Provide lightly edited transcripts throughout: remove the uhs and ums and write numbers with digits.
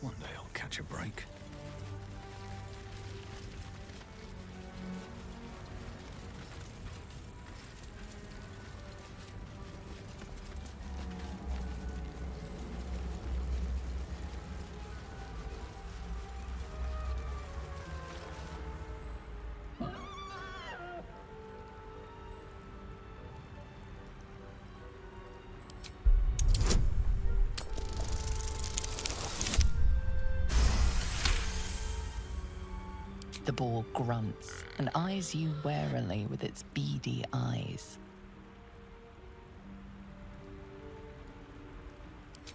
One day I'll catch a break. The boar grunts and eyes you warily with its beady eyes.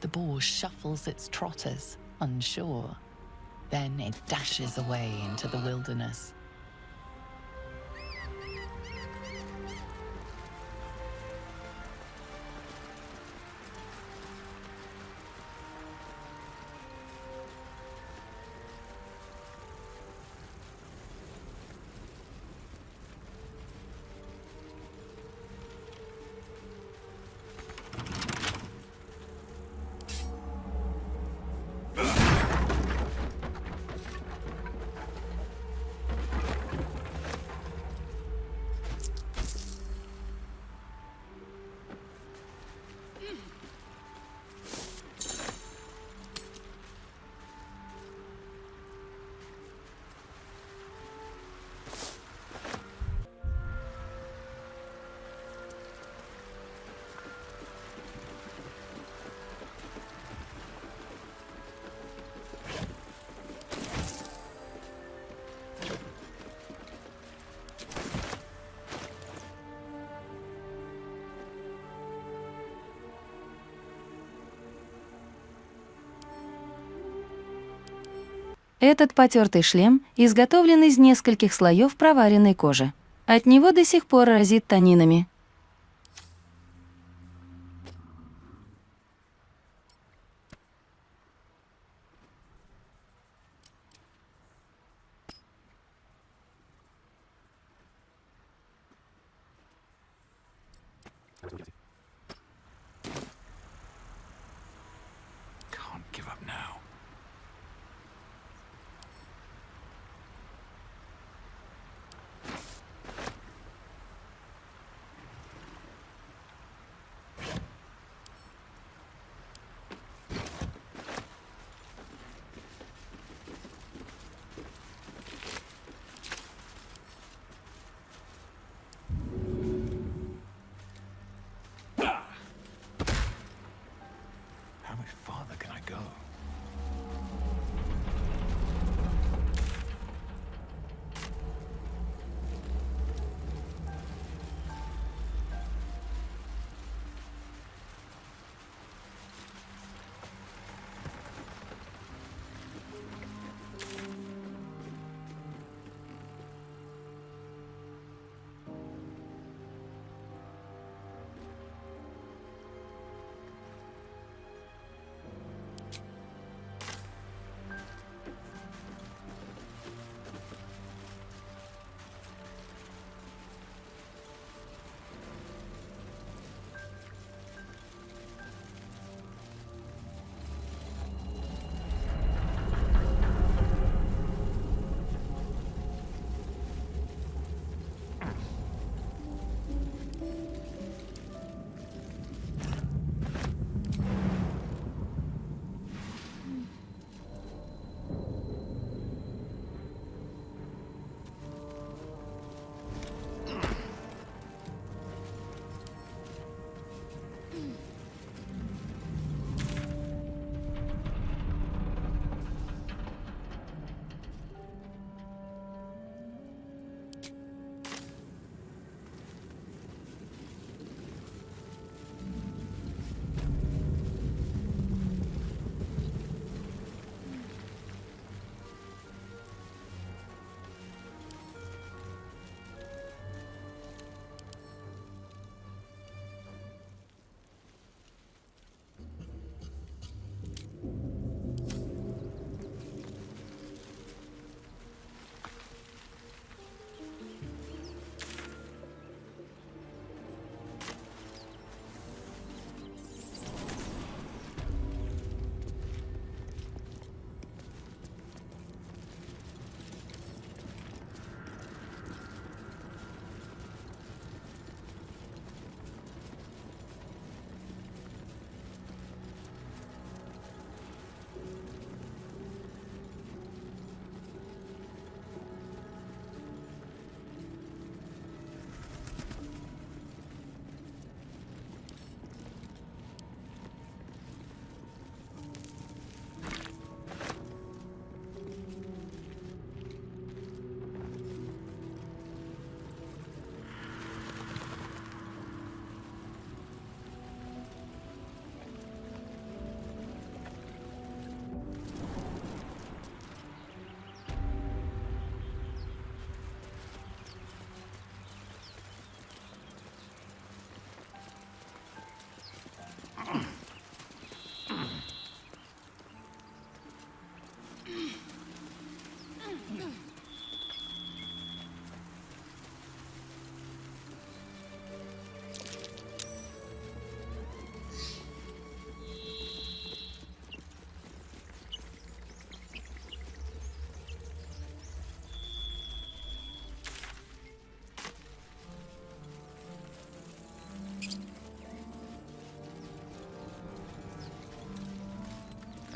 The boar shuffles its trotters, unsure. Then it dashes away into the wilderness. Этот потертый шлем изготовлен из нескольких слоев проваренной кожи. От него до сих пор разит танинами. Can't give up now. How much farther can I go?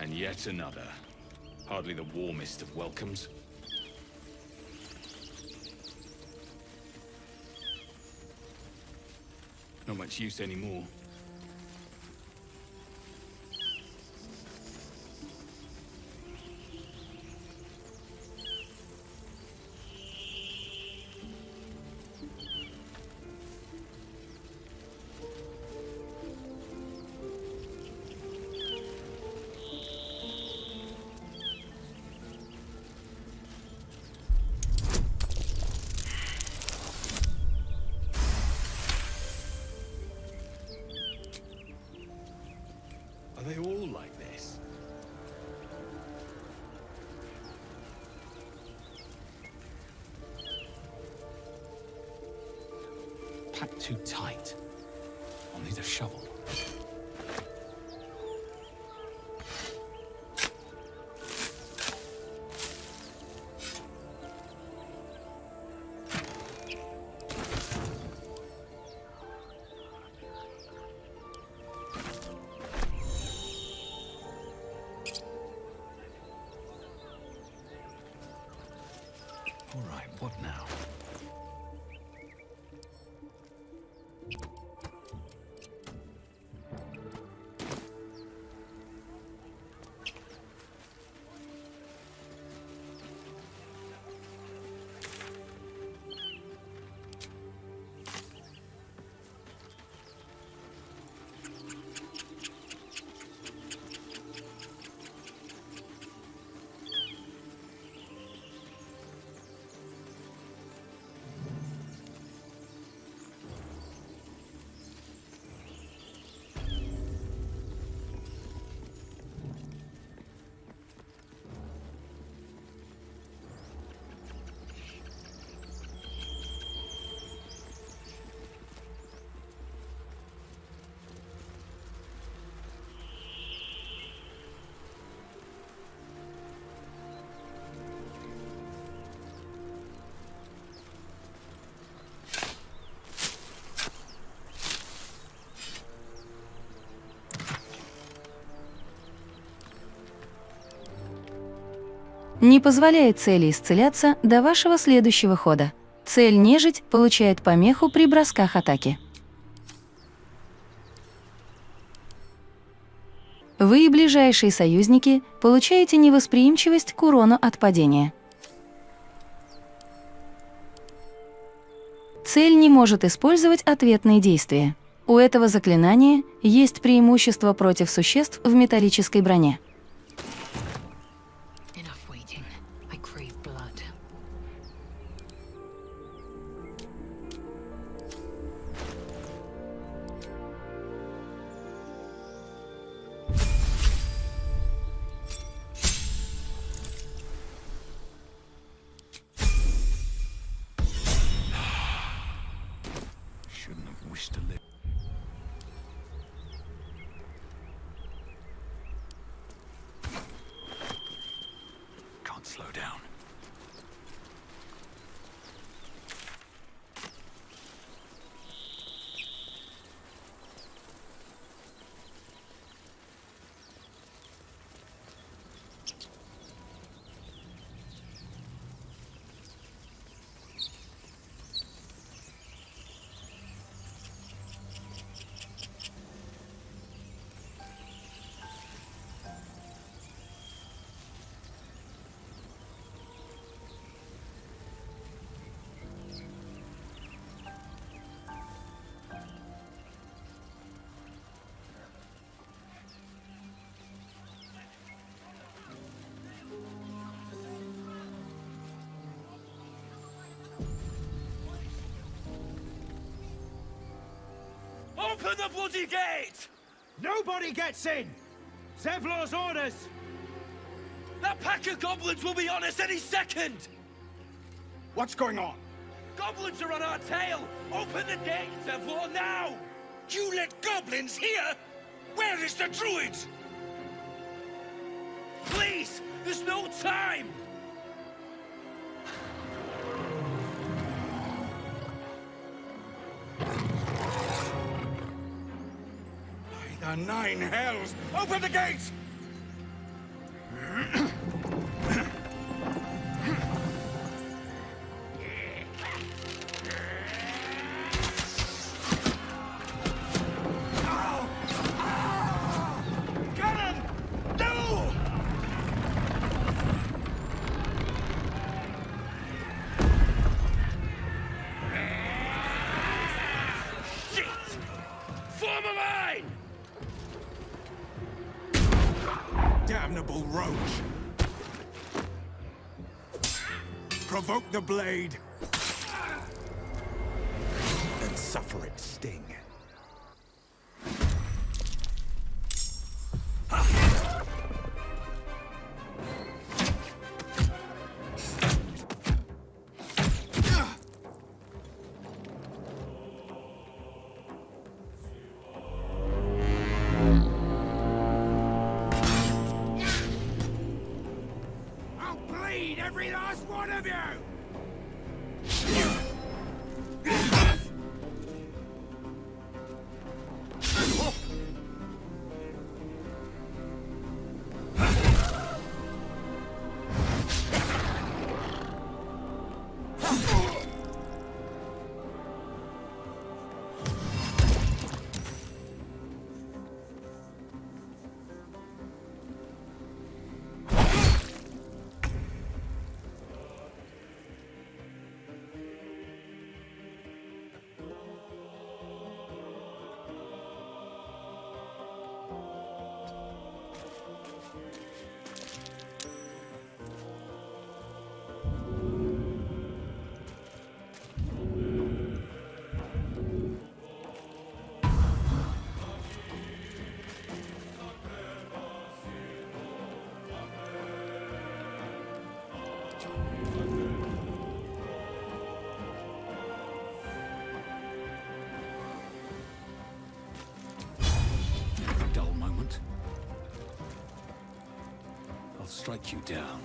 And yet another. Hardly the warmest of welcomes. Not much use anymore. Are they all like this? Packed too tight. I'll need a shovel. All right, what now? Не позволяет цели исцеляться до вашего следующего хода. Цель нежить получает помеху при бросках атаки. Вы и ближайшие союзники получаете невосприимчивость к урону от падения. Цель не может использовать ответные действия. У этого заклинания есть преимущество против существ в металлической броне. Enough waiting. I crave blood. Shouldn't have wished to live. Can't slow down. Open the bloody gate! Nobody gets in! Zevlor's orders! That pack of goblins will be on us any second! What's going on? Goblins are on our tail! Open the gate, Zevlor, now! You let goblins here? Where is the druid? Please! There's no time! By the nine hells! Open the gate! Form a line! Damnable roach! Provoke the blade and suffer its sting. Every last one of you! Dull moment. I'll strike you down.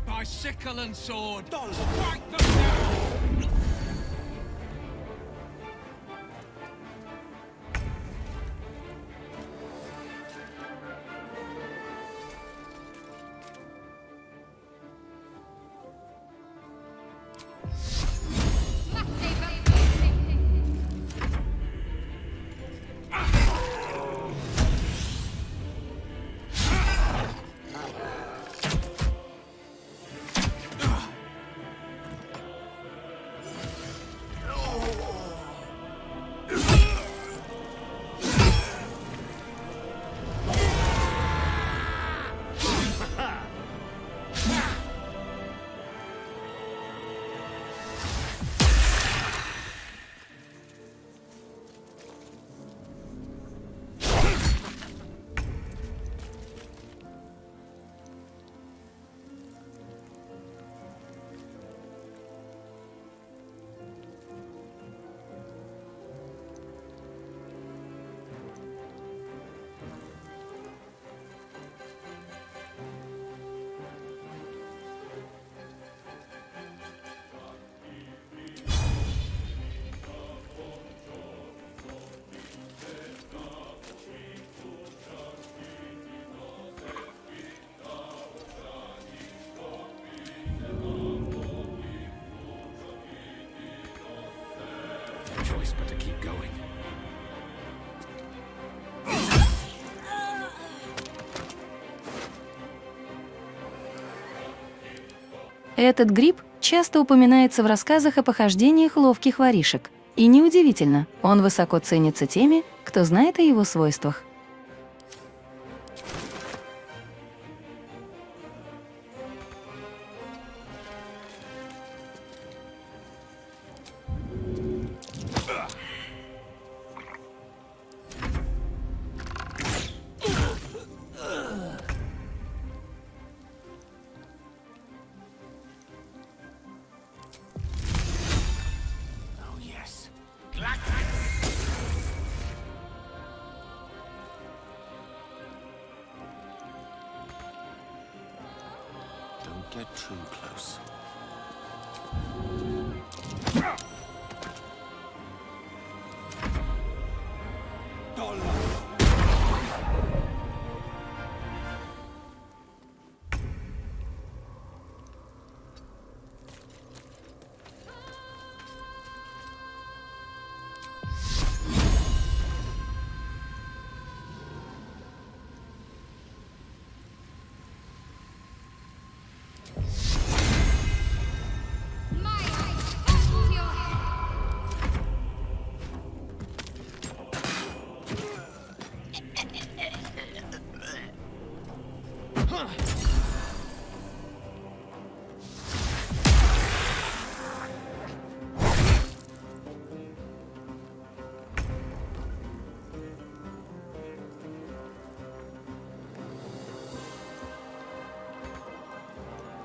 By sickle and sword, whack them down! Этот гриб часто упоминается в рассказах о похождениях ловких воришек. И неудивительно, он высоко ценится теми, кто знает о его свойствах. Oh, yes. Don't get too close.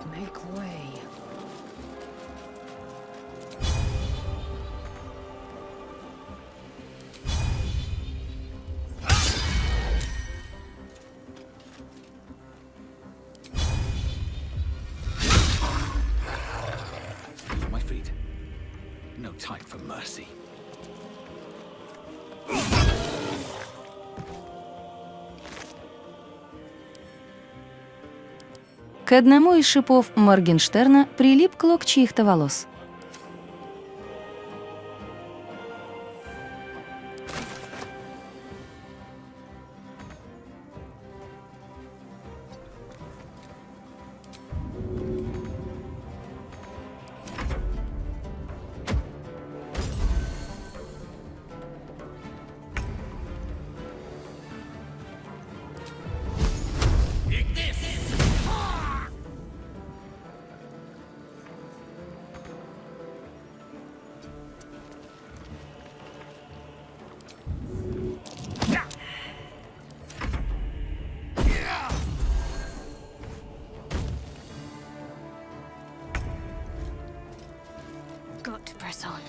Make way. My feet. No time for mercy. К одному из шипов Моргенштерна прилип клок чьих-то волос. Got to press on.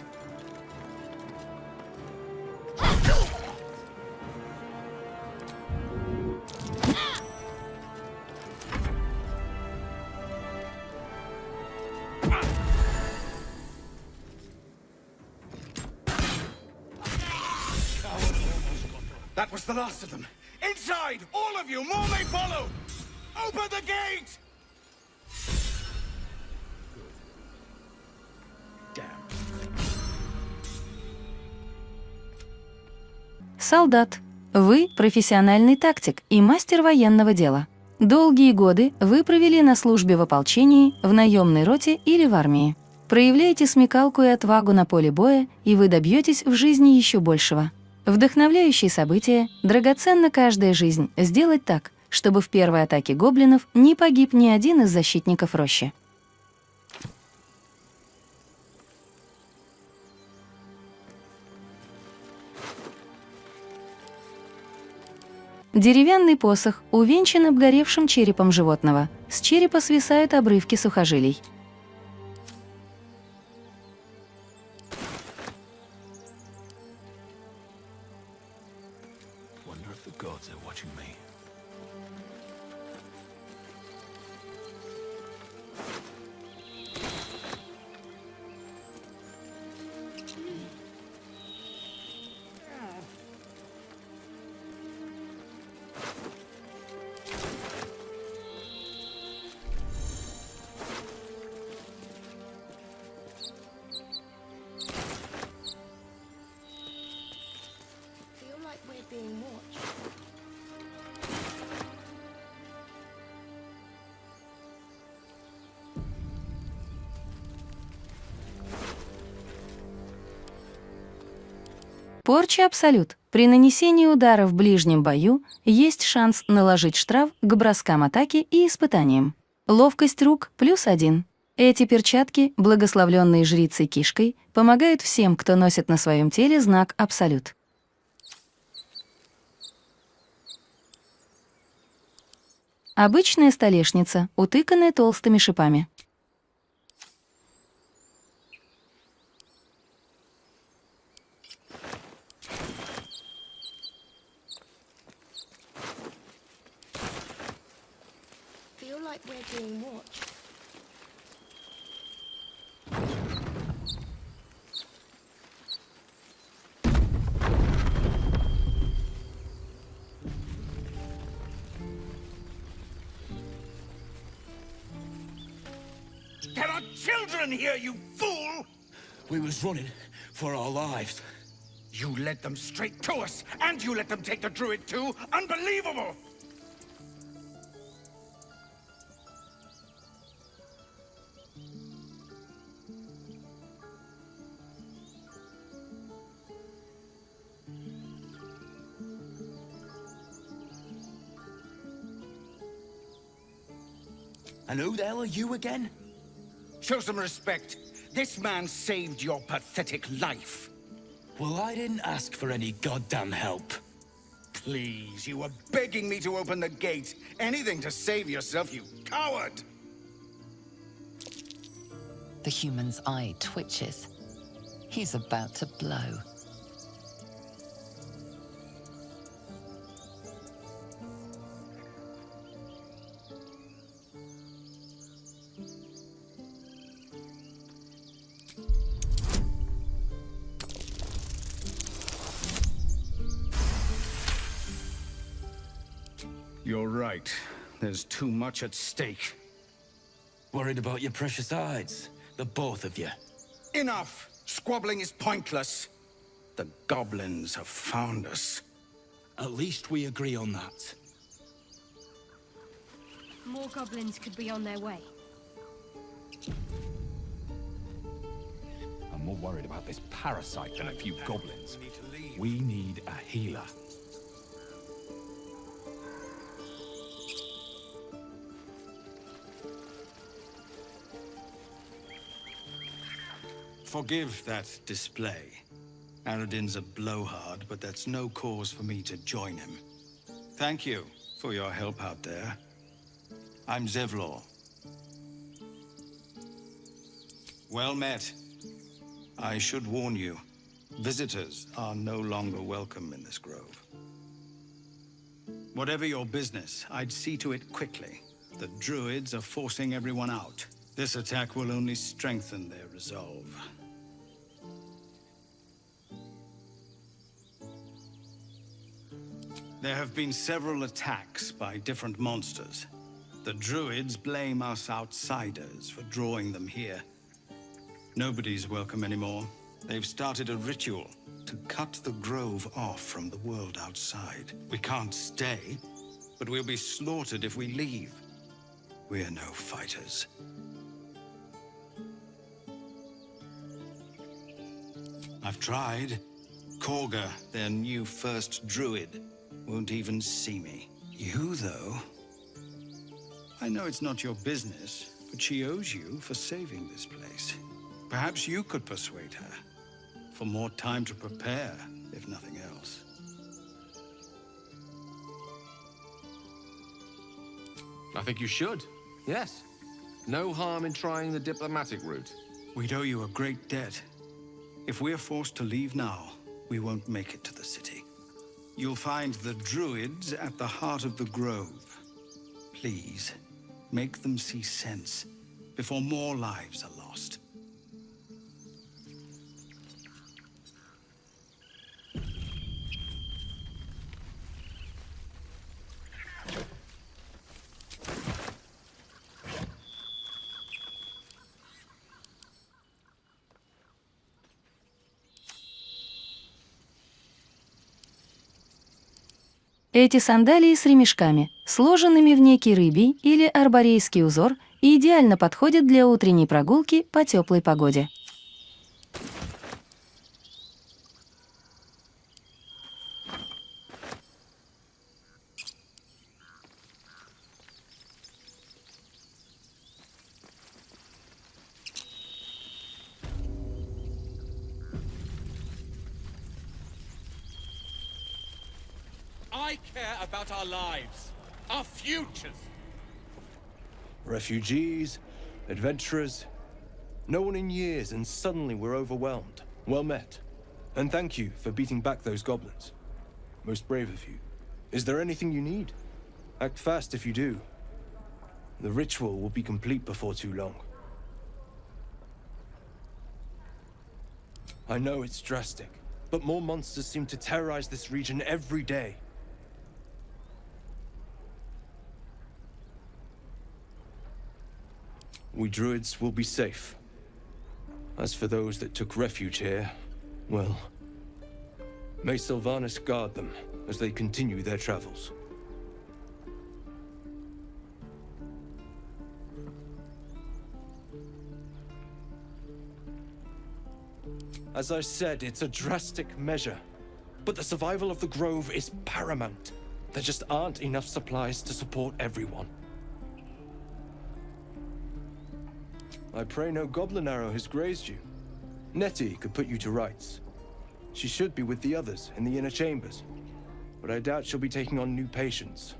That was the last of them. Inside! All of you! More may follow! Open the gate! Солдат. Вы профессиональный тактик и мастер военного дела. Долгие годы вы провели на службе в ополчении, в наемной роте или в армии. Проявляйте смекалку и отвагу на поле боя, и вы добьетесь в жизни еще большего. Вдохновляющие события, драгоценна каждая жизнь, сделать так, чтобы в первой атаке гоблинов не погиб ни один из защитников рощи. Деревянный посох увенчан обгоревшим черепом животного. С черепа свисают обрывки сухожилий. Wonder if the gods are watching me. Feel like we're being watched. Порча абсолют. При нанесении удара в ближнем бою есть шанс наложить штраф к броскам атаки и испытаниям. Ловкость рук +1. Эти перчатки, благословленные жрицей кишкой, помогают всем, кто носит на своем теле знак абсолют. Обычная столешница, утыканная толстыми шипами. Feel like we're being watched. There are children here, you fool! We was running for our lives. You led them straight to us, and you let them take the druid too? Unbelievable! And who the hell are you again? Show some respect. This man saved your pathetic life. Well, I didn't ask for any goddamn help. Please, you were begging me to open the gate. Anything to save yourself, you coward! The human's eye twitches. He's about to blow. You're right. There's too much at stake. Worried about your precious hides, the both of you. Enough! Squabbling is pointless. The goblins have found us. At least we agree on that. More goblins could be on their way. I'm more worried about this parasite than a few goblins. We need a healer. Forgive that display. Aradin's a blowhard, but that's no cause for me to join him. Thank you for your help out there. I'm Zevlor. Well met. I should warn you, visitors are no longer welcome in this grove. Whatever your business, I'd see to it quickly. The druids are forcing everyone out. This attack will only strengthen their resolve. There have been several attacks by different monsters. The druids blame us outsiders for drawing them here. Nobody's welcome anymore. They've started a ritual to cut the grove off from the world outside. We can't stay, but we'll be slaughtered if we leave. We're no fighters. I've tried. Korga, their new first druid, won't even see me. You, though? I know it's not your business, but she owes you for saving this place. Perhaps you could persuade her. For more time to prepare, if nothing else. I think you should, yes. No harm in trying the diplomatic route. We'd owe you a great debt. If we're forced to leave now, we won't make it to the city. You'll find the druids at the heart of the grove. Please, make them see sense before more lives are lost. Эти сандалии с ремешками, сложенными в некий рыбий или арборейский узор, идеально подходят для утренней прогулки по теплой погоде. I care about our lives, our futures. Refugees, adventurers, no one in years, and suddenly we're overwhelmed. Well met. And thank you for beating back those goblins. Most brave of you. Is there anything you need? Act fast if you do. The ritual will be complete before too long. I know it's drastic, but more monsters seem to terrorize this region every day. We druids will be safe. As for those that took refuge here, well, may Sylvanas guard them as they continue their travels. As I said, it's a drastic measure, but the survival of the Grove is paramount. There just aren't enough supplies to support everyone. I pray no goblin arrow has grazed you. Nettie could put you to rights. She should be with the others in the inner chambers, but I doubt she'll be taking on new patients.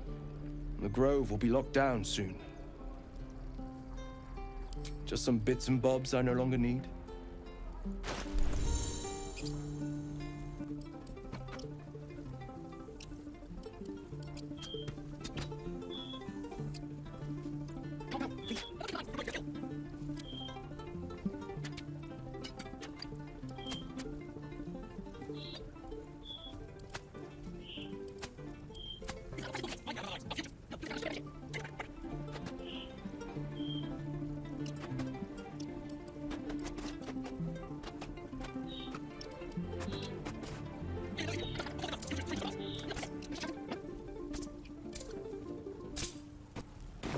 The Grove will be locked down soon. Just some bits and bobs I no longer need.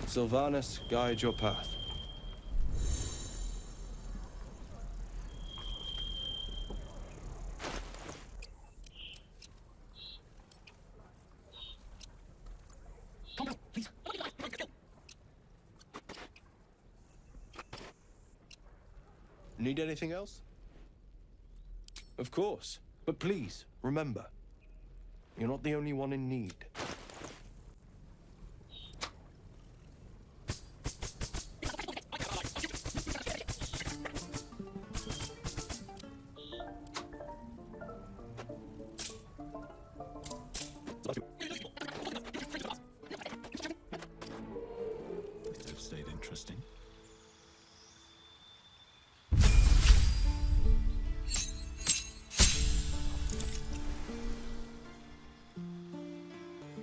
Sylvanas, guide your path. Need anything else? Of course, but please, remember, you're not the only one in need. Could have stayed interesting.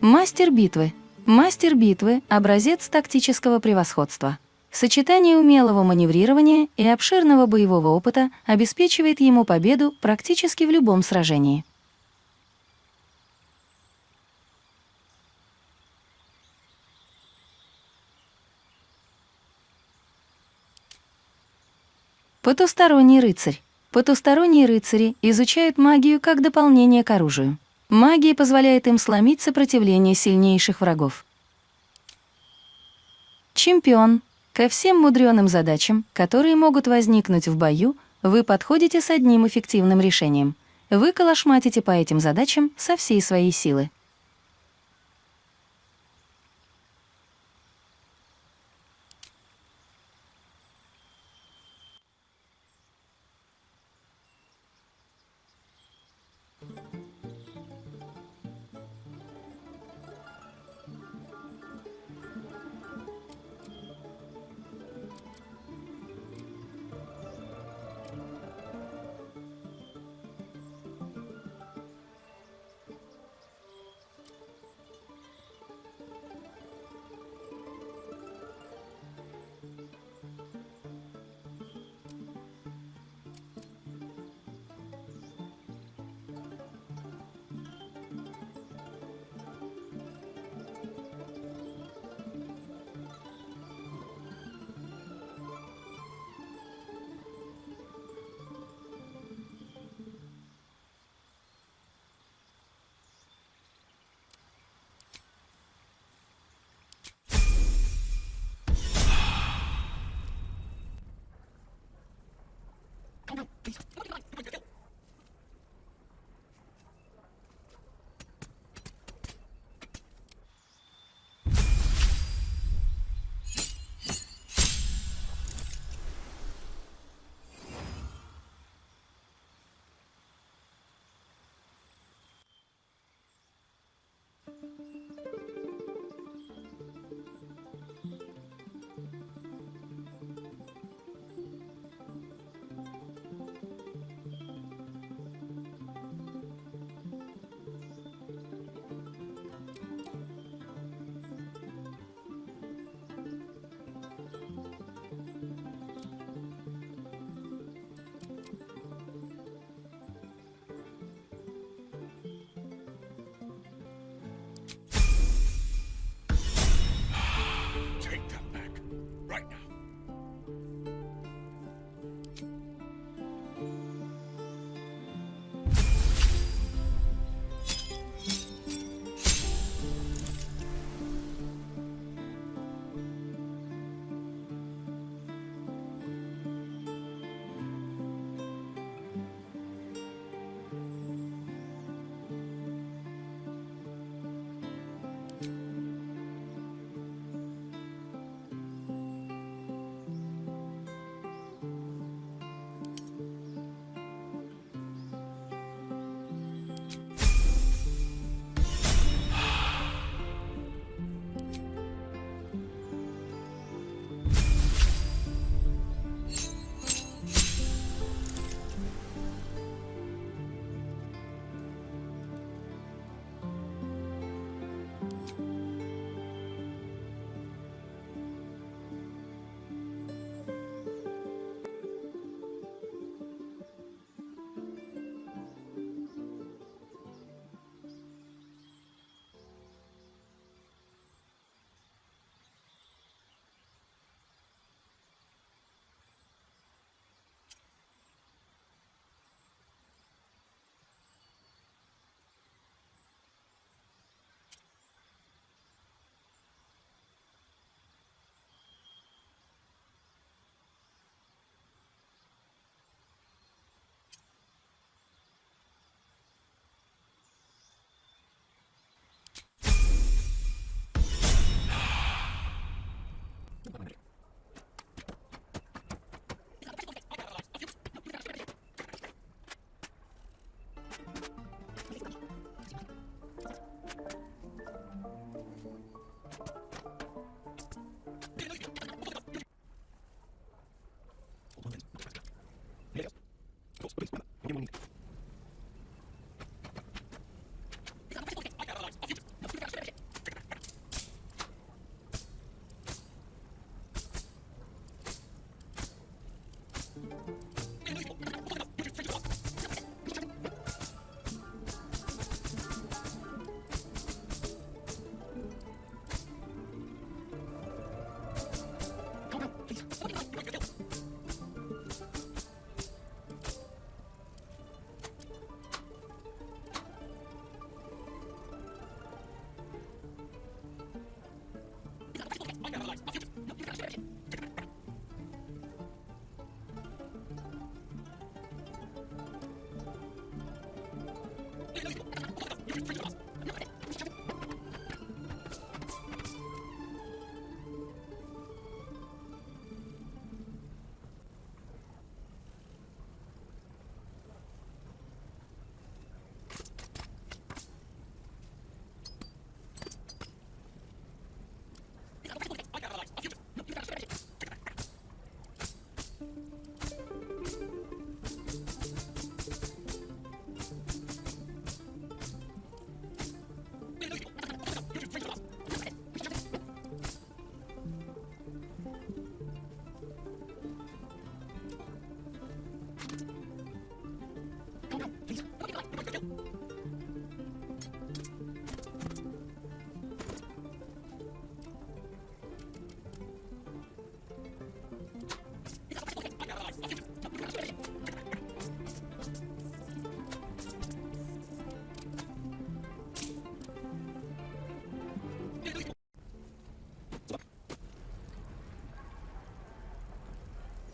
Мастер битвы. Мастер битвы – образец тактического превосходства. Сочетание умелого маневрирования и обширного боевого опыта обеспечивает ему победу практически в любом сражении. Потусторонний рыцарь. Потусторонние рыцари изучают магию как дополнение к оружию. Магия позволяет им сломить сопротивление сильнейших врагов. Чемпион. Ко всем мудреным задачам, которые могут возникнуть в бою, вы подходите с одним эффективным решением. Вы калашматите по этим задачам со всей своей силы.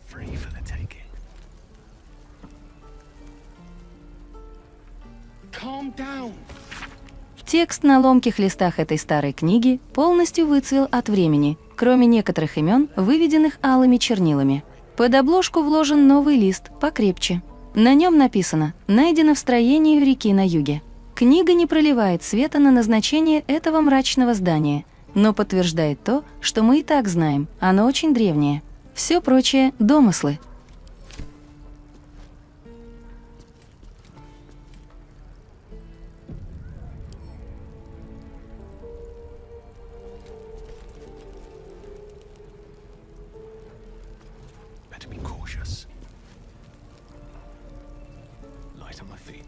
Free for the taking. Calm down. Текст на ломких листах этой старой книги полностью выцвел от времени, кроме некоторых имен, выведенных алыми чернилами. Под обложку вложен новый лист, покрепче. На нем написано «Найдено в строении реки на юге». Книга не проливает света на назначение этого мрачного здания, но подтверждает то, что мы и так знаем, оно очень древнее. Все прочее – домыслы. Better be cautious. Light on my feet.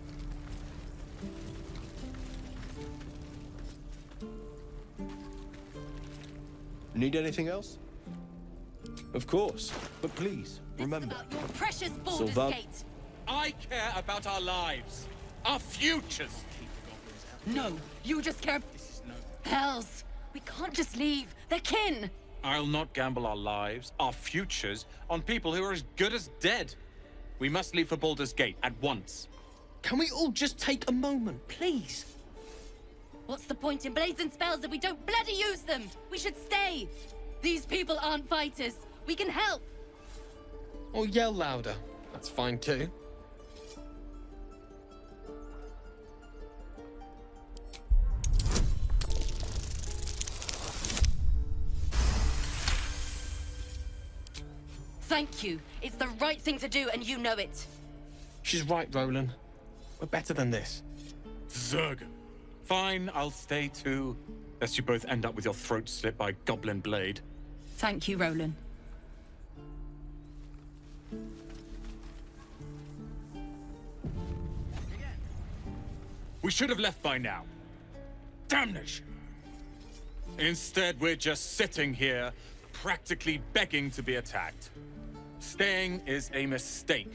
Need anything else? Of course, but please, remember. Your precious Baldur's Sylvan- Gate. I care about our lives, our futures. No, you just care. Hells, we can't just leave. They're kin. I'll not gamble our lives, our futures, on people who are as good as dead. We must leave for Baldur's Gate at once. Can we all just take a moment, please? What's the point in blades and spells if we don't bloody use them? We should stay. These people aren't fighters. We can help. Or yell louder. That's fine too. Thank you. It's the right thing to do, and you know it. She's right, Roland. We're better than this. Zerg. Fine, I'll stay too. Lest you both end up with your throats slit by goblin blade. Thank you, Roland. We should have left by now. Damnation! Instead, we're just sitting here, practically begging to be attacked. Staying is a mistake.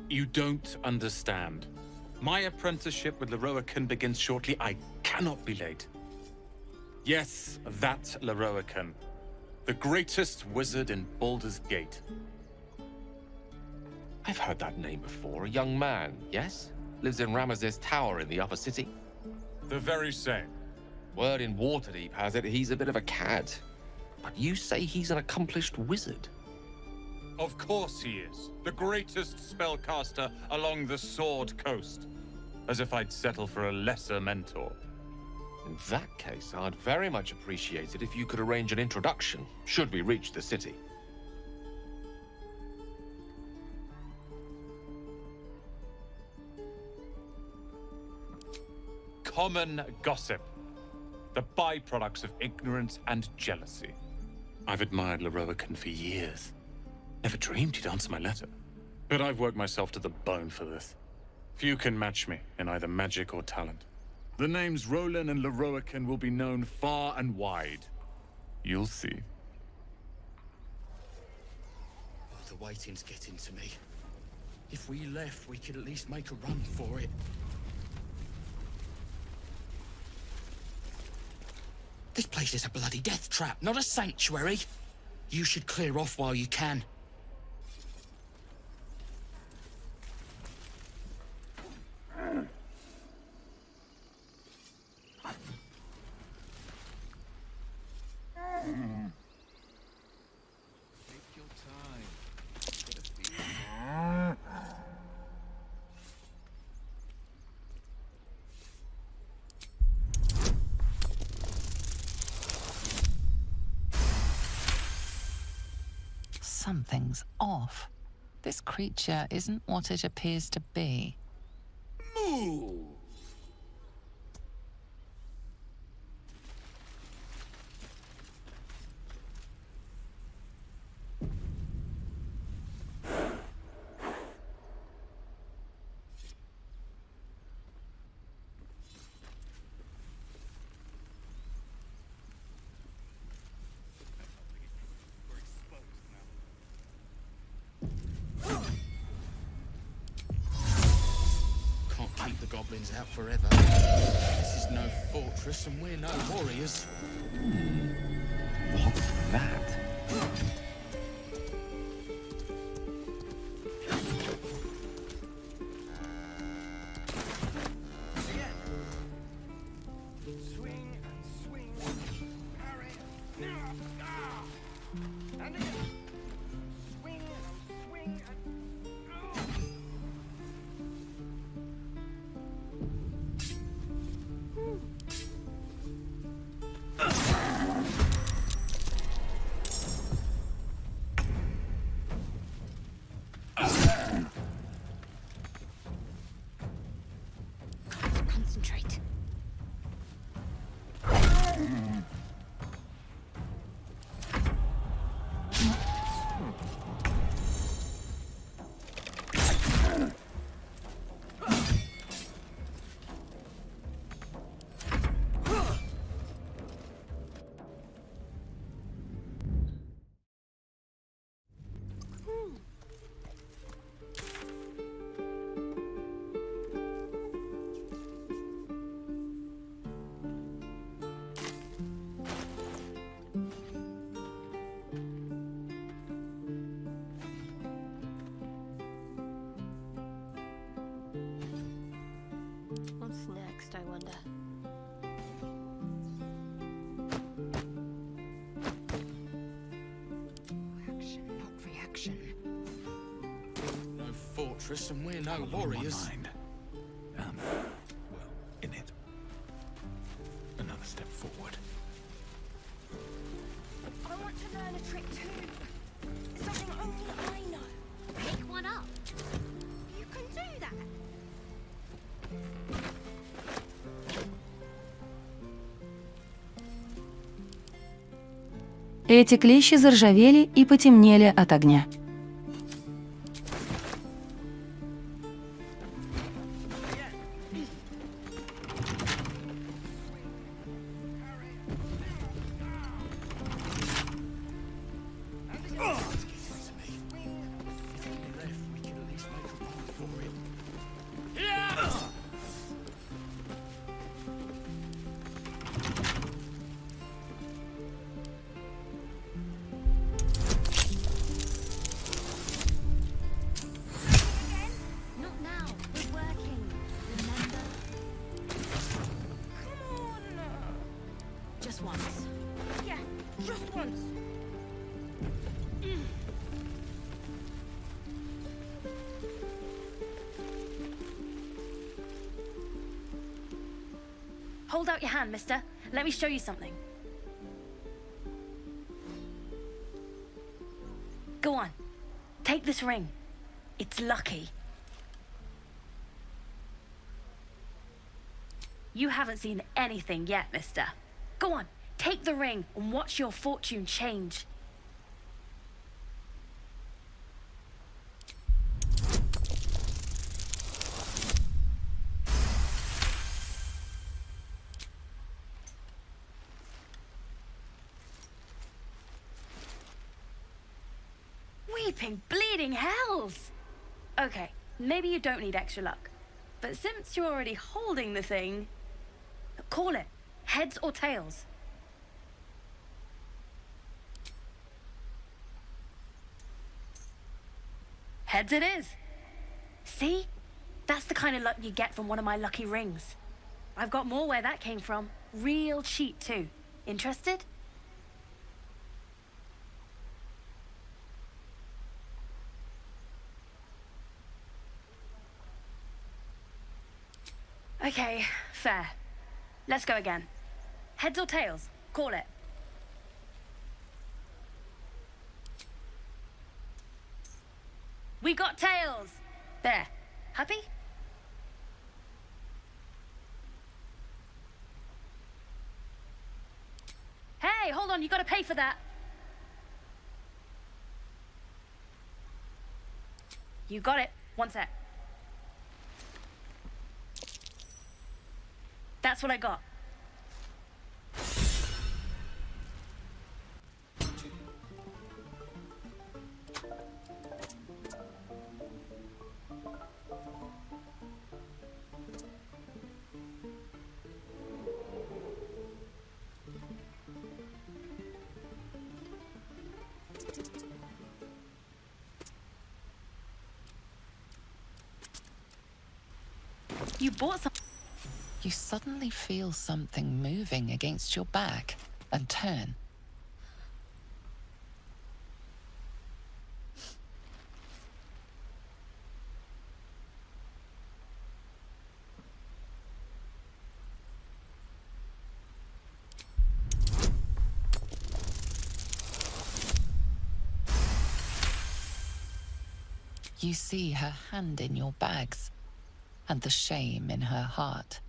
You don't understand. My apprenticeship with Leroican begins shortly. I cannot be late. Yes, that Leroican. The greatest wizard in Baldur's Gate. I've heard that name before. A young man, yes? Lives in Ramesses Tower in the upper city. The very same. Word in Waterdeep has it he's a bit of a cad. But you say he's an accomplished wizard. Of course he is. The greatest spellcaster along the Sword Coast. As if I'd settle for a lesser mentor. In that case, I'd very much appreciate it if you could arrange an introduction, should we reach the city. Common gossip. The byproducts of ignorance and jealousy. I've admired Leroican for years. Never dreamed he'd answer my letter. But I've worked myself to the bone for this. Few can match me in either magic or talent. The names Roland and Leroican will be known far and wide. You'll see. Oh, the waiting's getting to me. If we left, we could at least make a run for it. This place is a bloody death trap, not a sanctuary. You should clear off while you can. Take your time. Something's off. This creature isn't what it appears to be. Moo! Keep the goblins out forever. This is no fortress and we're no warriors. What's that? Swing and swing. Parry. And again. Swing and swing and... Concentrate. What's next, I wonder? Action, not reaction. No fortress and we're no warriors. Well, in it. Another step forward. I want to learn a trick too. Something only I know. Pick one up. You can do that. Эти клещи заржавели и потемнели от огня. Not now. We're working. Remember? Come on. Just once. Yeah, just once. Hold out your hand, mister. Let me show you something. Go on. Take this ring. It's lucky. You haven't seen anything yet, mister. Go on, take the ring and watch your fortune change. Weeping, bleeding hells! Okay, maybe you don't need extra luck. But since you're already holding the thing, call it. Heads or tails? Heads it is. See? That's the kind of luck you get from one of my lucky rings. I've got more where that came from. Real cheap too. Interested? Okay, fair. Let's go again. Heads or tails? Call it. We got tails! There. Happy? Hey, hold on, you gotta pay for that. You got it. One sec. That's what I got. You bought some. You suddenly feel something moving against your back and turn. You see her hand in your bags and the shame in her heart.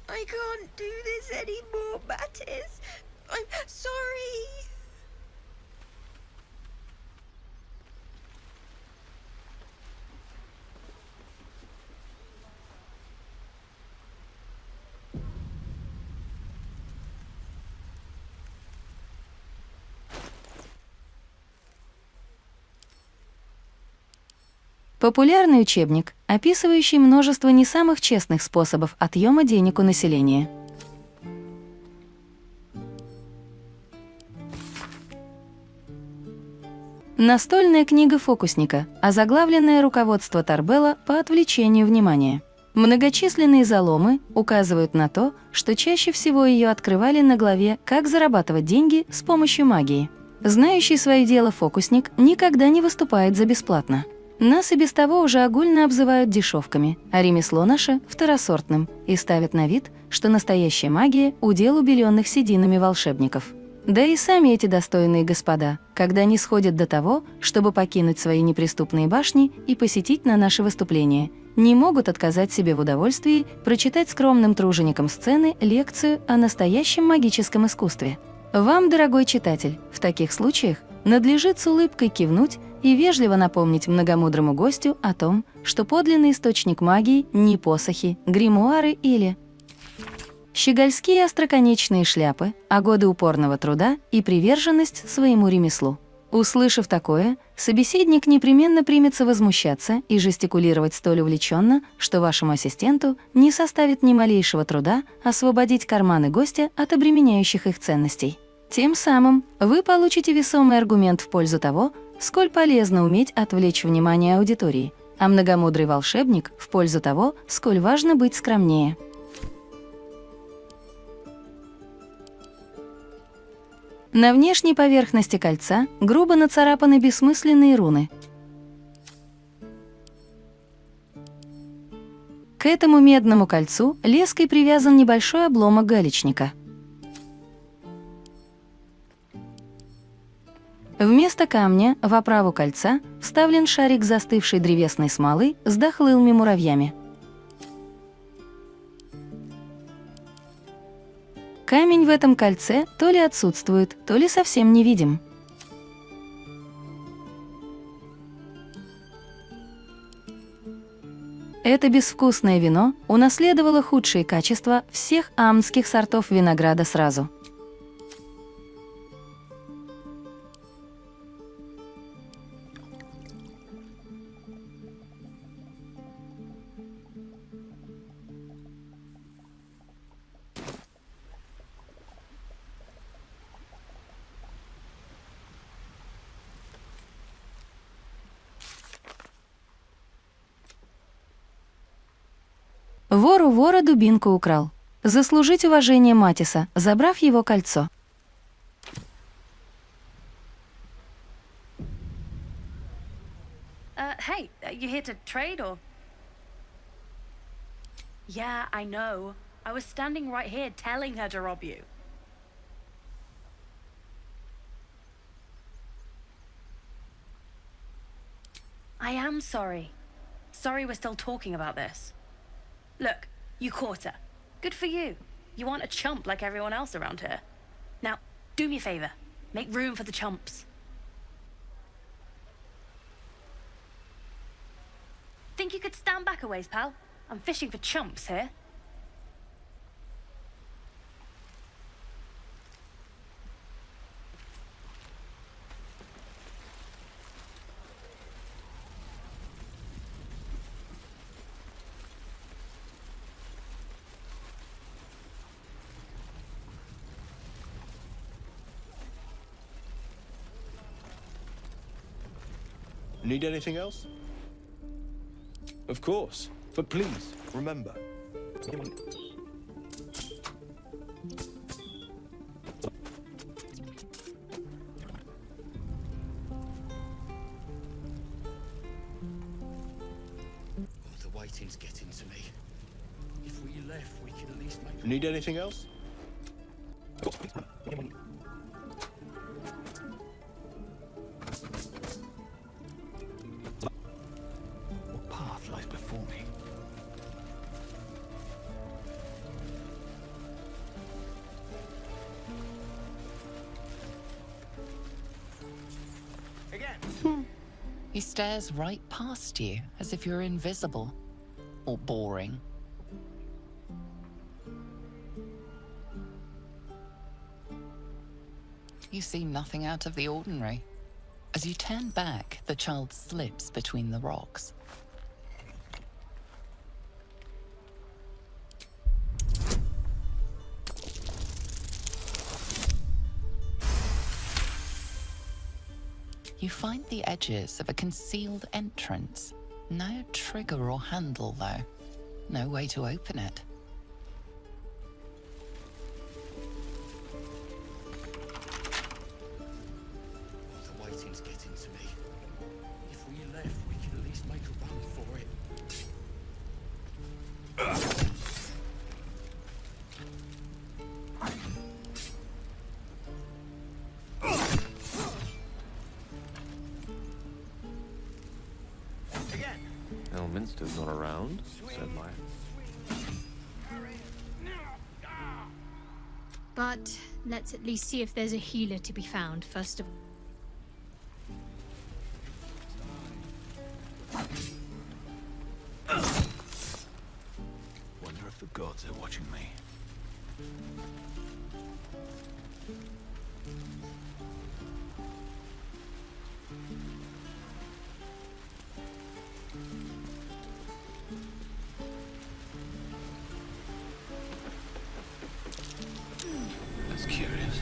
I can't do this anymore, Mattis. I'm sorry. Популярный учебник, описывающий множество не самых честных способов отъема денег у населения. Настольная книга фокусника, озаглавленная «Руководство Торбелла по отвлечению внимания». Многочисленные заломы указывают на то, что чаще всего ее открывали на главе «Как зарабатывать деньги с помощью магии». Знающий свое дело фокусник никогда не выступает за бесплатно. Нас и без того уже огульно обзывают дешевками, а ремесло наше – второсортным, и ставят на вид, что настоящая магия – удел убеленных сединами волшебников. Да и сами эти достойные господа, когда не сходят до того, чтобы покинуть свои неприступные башни и посетить на наши выступления, не могут отказать себе в удовольствии прочитать скромным труженикам сцены лекцию о настоящем магическом искусстве. Вам, дорогой читатель, в таких случаях надлежит с улыбкой кивнуть и вежливо напомнить многомудрому гостю о том, что подлинный источник магии не посохи, гримуары или щегольские остроконечные шляпы, а годы упорного труда и приверженность своему ремеслу. Услышав такое, собеседник непременно примется возмущаться и жестикулировать столь увлеченно, что вашему ассистенту не составит ни малейшего труда освободить карманы гостя от обременяющих их ценностей. Тем самым вы получите весомый аргумент в пользу того, сколь полезно уметь отвлечь внимание аудитории, а многомудрый волшебник в пользу того, сколь важно быть скромнее. На внешней поверхности кольца грубо нацарапаны бессмысленные руны. К этому медному кольцу леской привязан небольшой обломок галечника. Вместо камня в оправу кольца вставлен шарик застывшей древесной смолы с дохлыми муравьями. Камень в этом кольце то ли отсутствует, то ли совсем не видим. Это безвкусное вино унаследовало худшие качества всех амнских сортов винограда сразу. Вор у вора дубинку украл. Заслужить уважение Матиса, забрав его кольцо. Hey, you here to trade or? Yeah, I know. I was standing right here telling her to rob you. I am sorry. Sorry we're still talking about this. Look, you caught her. Good for you. You aren't a chump like everyone else around here. Now, do me a favor. Make room for the chumps. Think you could stand back a ways, pal? I'm fishing for chumps here. Need anything else? Of course, but please, remember. The waiting's getting to me. If we left, we could at least make... Need anything else? What path lies before me? He stares right past you, as if you're invisible. Or boring. You see nothing out of the ordinary. As you turn back, the child slips between the rocks. You find the edges of a concealed entrance. No trigger or handle, though. No way to open it. The waiting's getting to me. If we left, we could at least make a run for it. Elminster's not around, said my... But let's at least see if there's a healer to be found first of all. Wonder if the gods are watching me. That's curious.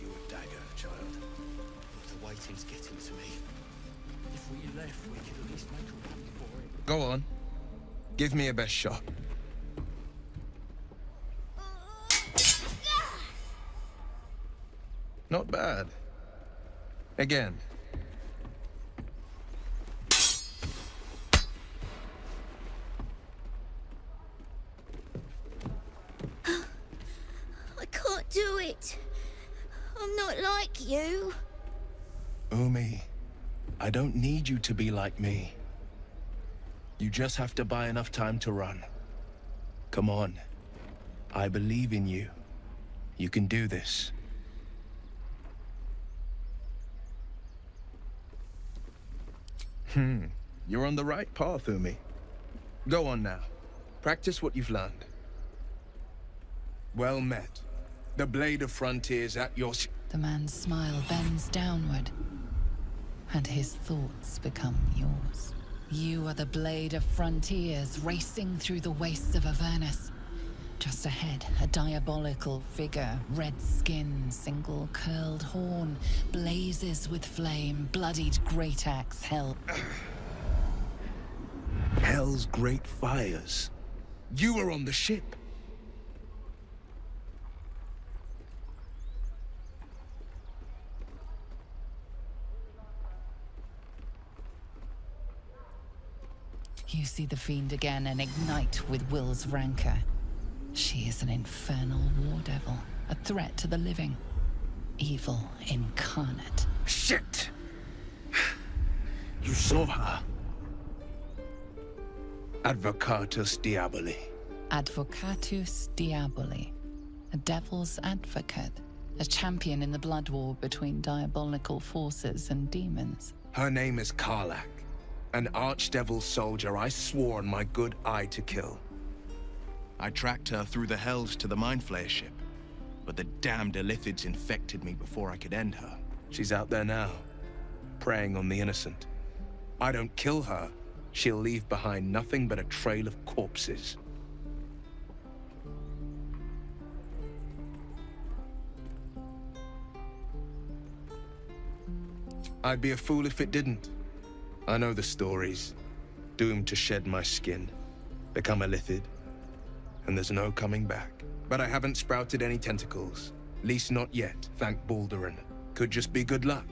you a dagger, child. Look, the waiting's getting to me. If we left, we could at least make a run for it. Go on. Give me a best shot. Not bad. Again. I can't do it. I'm not like you. Umi, I don't need you to be like me. You just have to buy enough time to run. Come on. I believe in you. You can do this. You're on the right path, Umi. Go on now. Practice what you've learned. Well met. The blade of frontiers at your... The man's smile bends downward, and his thoughts become yours. You are the blade of frontiers racing through the wastes of Avernus. Just ahead, a diabolical figure, red skin, single curled horn, blazes with flame, bloodied great axe held. Hell's great fires. You were on the ship. You see the fiend again and ignite with Will's rancor. She is an infernal war devil, a threat to the living. Evil incarnate. Shit! You saw her. Advocatus Diaboli. Advocatus Diaboli. A devil's advocate. A champion in the blood war between diabolical forces and demons. Her name is Karlach. An archdevil soldier I swore on my good eye to kill. I tracked her through the hells to the Mindflayer ship, but the damned Illithids infected me before I could end her. She's out there now, preying on the innocent. I don't kill her, she'll leave behind nothing but a trail of corpses. I'd be a fool if it didn't. I know the stories. Doomed to shed my skin, become a Illithid, and there's no coming back. But I haven't sprouted any tentacles. Least not yet, thank Baldur. Could just be good luck.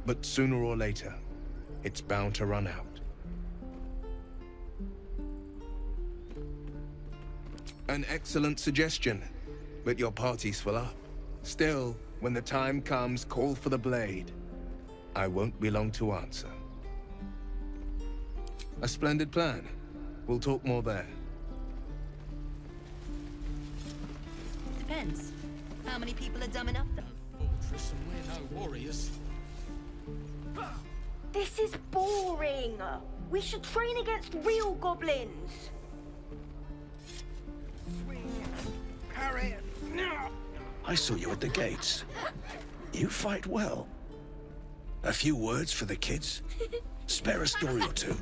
But sooner or later, it's bound to run out. An excellent suggestion, but your party's full up. Still, when the time comes, call for the blade. I won't be long to answer. A splendid plan. We'll talk more there. Depends. How many people are dumb enough to... Fortress and we're no warriors. This is boring. We should train against real goblins. Harry! I saw you at the gates. You fight well. A few words for the kids? Spare a story or two.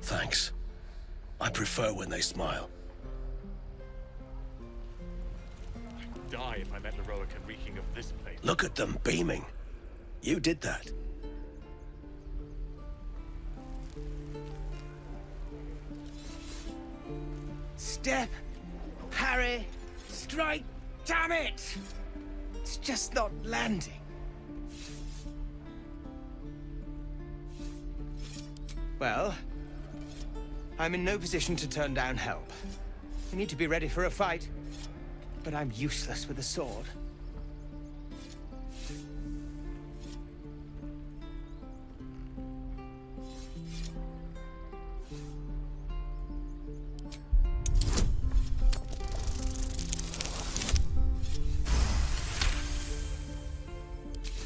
Thanks. I prefer when they smile. I'd die if I met Leroica reeking of this place. Look at them beaming. You did that. Step! Harry! Strike! Damn it! It's just not landing. Well, I'm in no position to turn down help. We need to be ready for a fight, but I'm useless with a sword.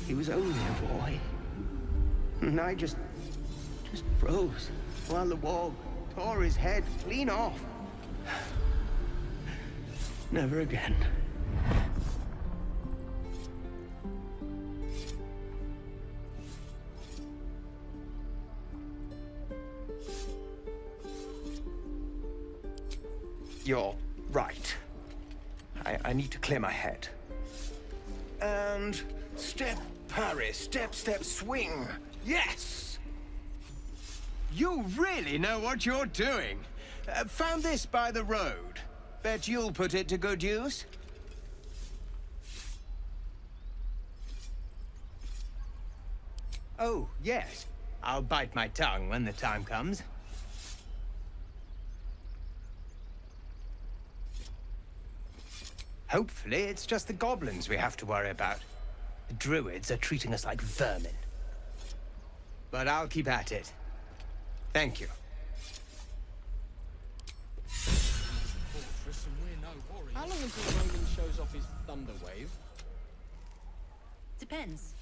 He was only a boy, and I just froze while the wall tore his head clean off. Never again. You're right. I need to clear my head. And step, parry, step, step, swing. Yes! You really know what you're doing. Found this by the road. Bet you'll put it to good use. Oh, yes. I'll bite my tongue when the time comes. Hopefully, it's just the goblins we have to worry about. The druids are treating us like vermin. But I'll keep at it. Thank you. How long until Roman shows off his thunder wave? Depends.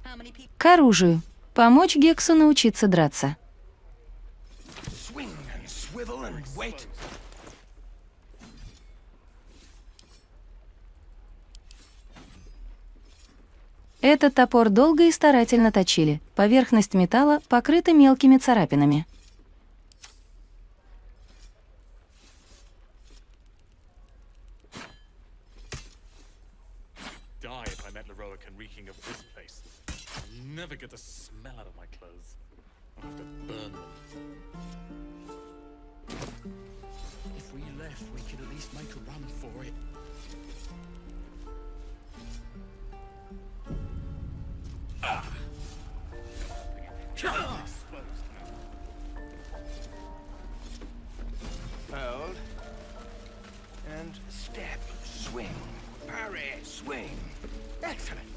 How many people? К оружию. Помочь Гексу научиться драться. Swing and swivel and wait. Этот топор долго и старательно точили. Поверхность металла покрыта мелкими царапинами. Never get the smell out of my clothes. I'll have to burn them. If we left, we could at least make a run for it. Hold. And step, swing, parry, swing. Excellent.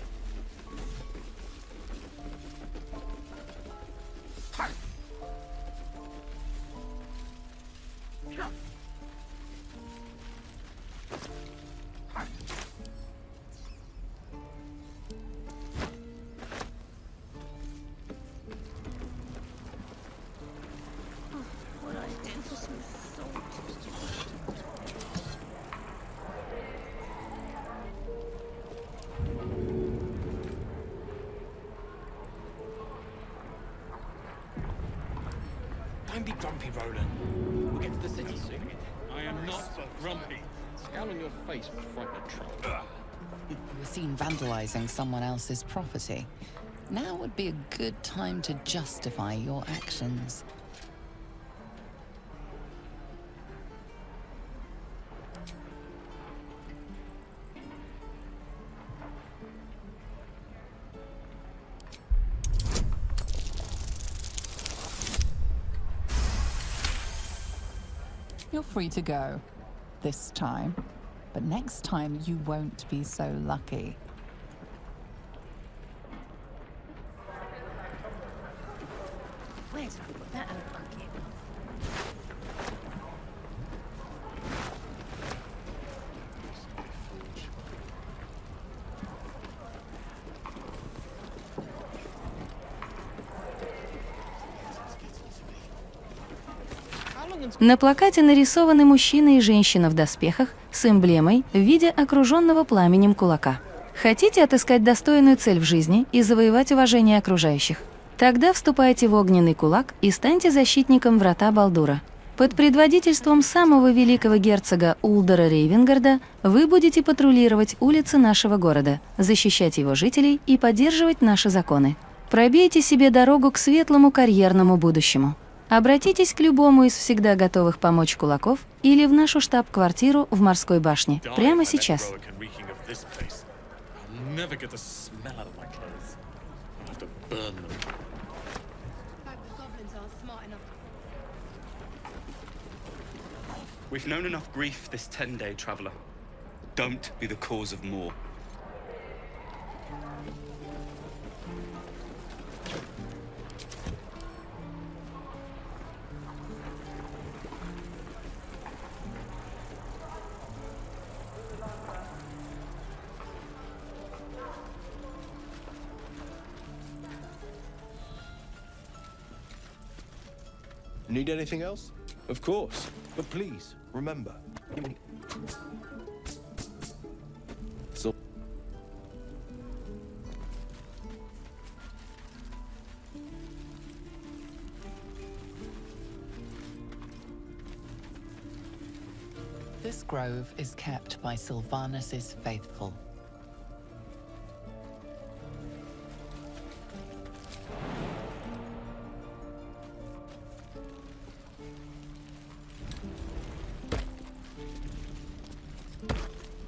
Don't be grumpy, Roland. We'll get to the city soon. I am not grumpy. Scowl on your face will frighten a troll. You were seen vandalizing someone else's property. Now would be a good time to justify your actions. You're free to go. This time. But next time you won't be so lucky. Where did I put that old bucket? На плакате нарисованы мужчина и женщина в доспехах с эмблемой в виде окруженного пламенем кулака. Хотите отыскать достойную цель в жизни и завоевать уважение окружающих? Тогда вступайте в огненный кулак и станьте защитником врата Балдура. Под предводительством самого великого герцога Улдора Рейвенгарда вы будете патрулировать улицы нашего города, защищать его жителей и поддерживать наши законы. Пробейте себе дорогу к светлому карьерному будущему. Обратитесь к любому из всегда готовых помочь кулаков или в нашу штаб-квартиру в морской башне прямо сейчас. We've known enough grief this 10-day traveler. Don't be the cause of more. Need anything else? Of course. But please, remember. So This grove is kept by Sylvanus's faithful.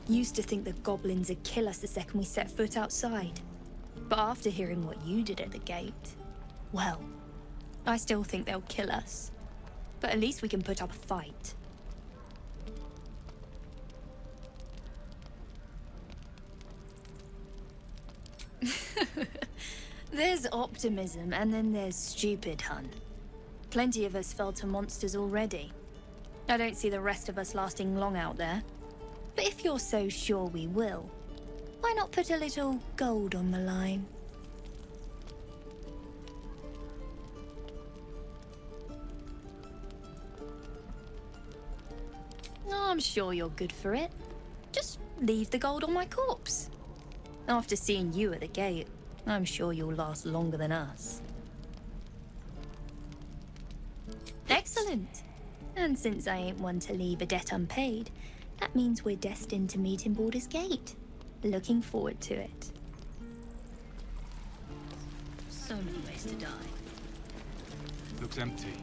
Used to think the goblins would kill us the second we set foot outside. But after hearing what you did at the gate, well, I still think they'll kill us. But at least we can put up a fight. There's optimism, and then there's stupid, hun. Plenty of us fell to monsters already. I don't see the rest of us lasting long out there. But if you're so sure we will, why not put a little gold on the line? I'm sure you're good for it. Just leave the gold on my corpse. After seeing you at the gate, I'm sure you'll last longer than us. Excellent. And since I ain't one to leave a debt unpaid, that means we're destined to meet in Baldur's Gate. Looking forward to it. So many ways to die. Looks empty.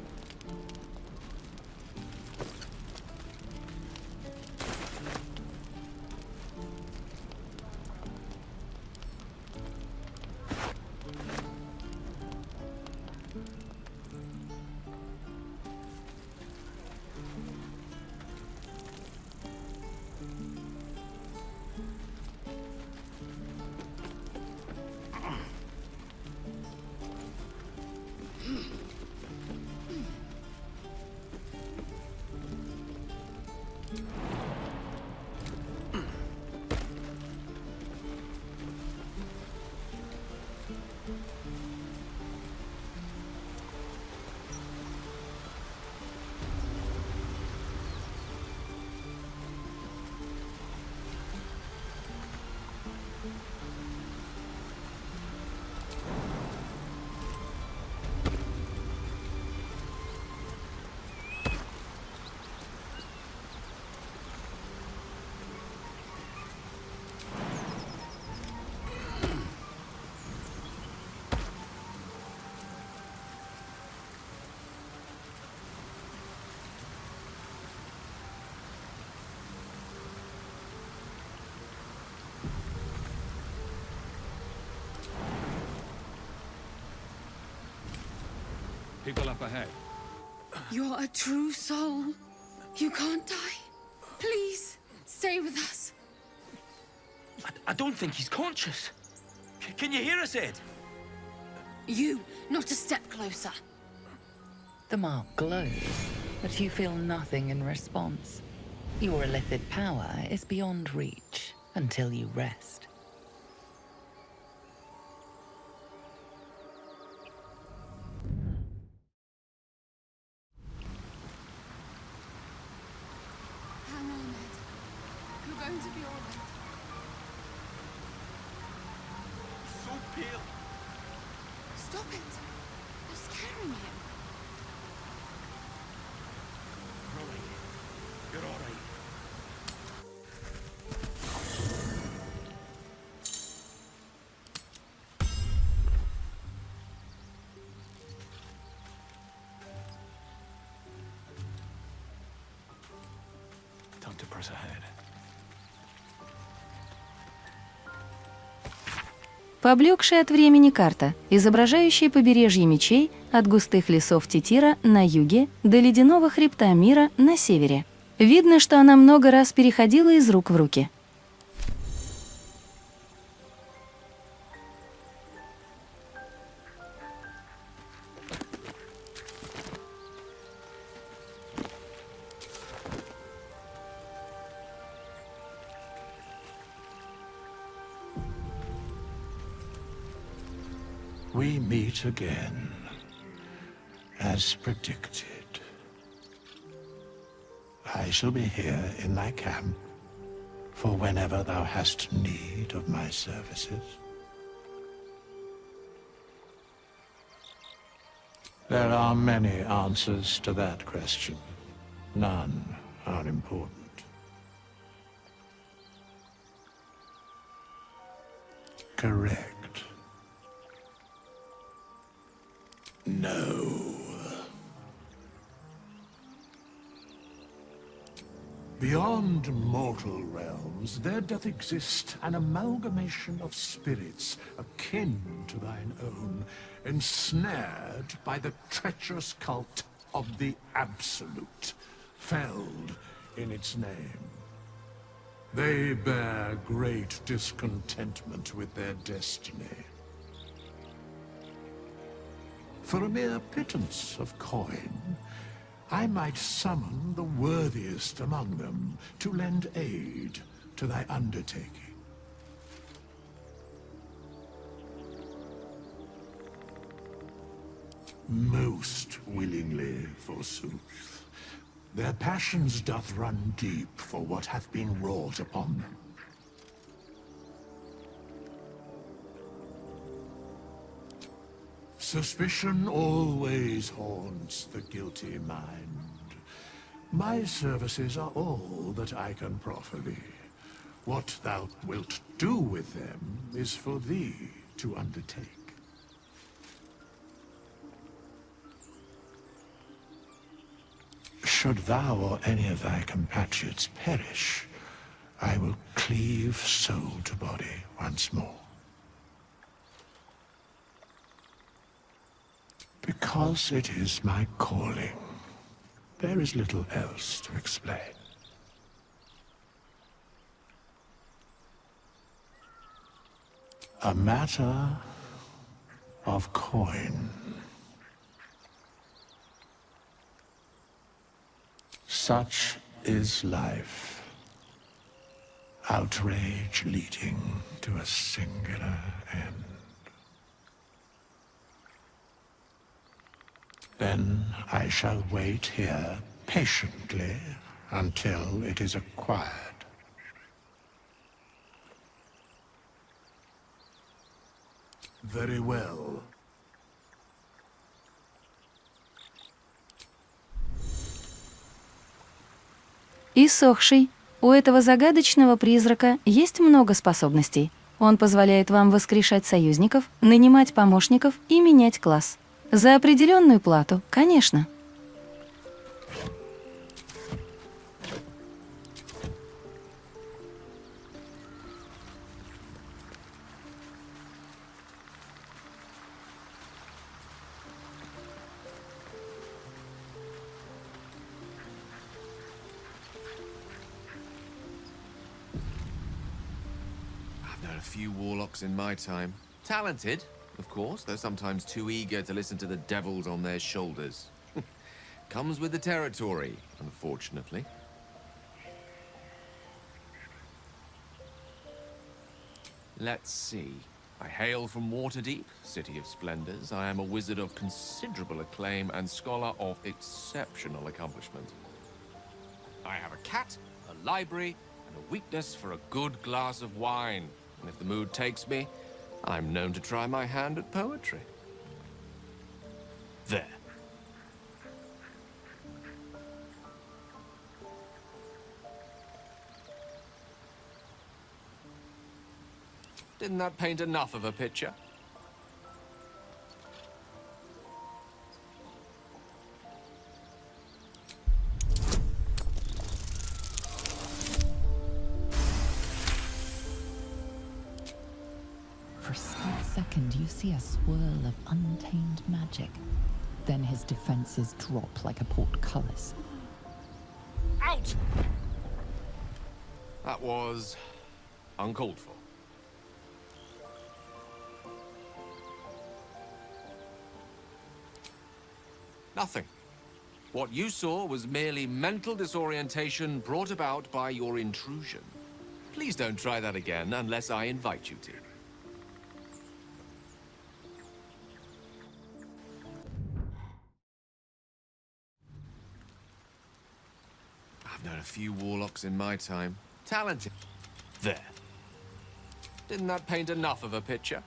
People up ahead. You're a true soul. You can't die. Please, stay with us. I don't think he's conscious. Can you hear us, Ed? You, not a step closer. The mark glows, but you feel nothing in response. Your illithid power is beyond reach until you rest. Hang on, Ed. You're going to be all right. So pale. Stop it. You're scaring him. You're all right. Time to press ahead. Поблекшая от времени карта, изображающая побережье мечей от густых лесов Титира на юге до ледяного хребта Мира на севере. Видно, что она много раз переходила из рук в руки. We meet again, as predicted. I shall be here in thy camp for whenever thou hast need of my services. There are many answers to that question. None are important. correct? No. Beyond mortal realms, there doth exist an amalgamation of spirits akin to thine own, ensnared by the treacherous cult of the Absolute, felled in its name. They bear great discontentment with their destiny. For a mere pittance of coin, I might summon the worthiest among them to lend aid to thy undertaking. Most willingly, forsooth. Their passions doth run deep for what hath been wrought upon them. Suspicion always haunts the guilty mind. My services are all that I can proffer thee. What thou wilt do with them is for thee to undertake. Should thou or any of thy compatriots perish, I will cleave soul to body once more. Because it is my calling, there is little else to explain. A matter of coin. Such is life. Outrage leading to a singular end. Then I shall wait here patiently until it is acquired. Very well. Иссохший. У этого загадочного призрака есть много способностей. Он позволяет вам воскрешать союзников, нанимать помощников и менять класс. За определенную плату, конечно. I've known a few warlocks in my time. Talented, of course, they're sometimes too eager to listen to the devils on their shoulders. Comes with the territory, unfortunately. Let's see. I hail from Waterdeep, City of Splendors. I am a wizard of considerable acclaim and scholar of exceptional accomplishment. I have a cat, a library, and a weakness for a good glass of wine. And if the mood takes me, I'm known to try my hand at poetry. There. Didn't that paint enough of a picture? For a split second, you see a swirl of untamed magic. Then his defenses drop like a portcullis. Out! That was uncalled for. Nothing. What you saw was merely mental disorientation brought about by your intrusion. Please don't try that again unless I invite you to. I've known a few warlocks in my time. Talented. There. Didn't that paint enough of a picture?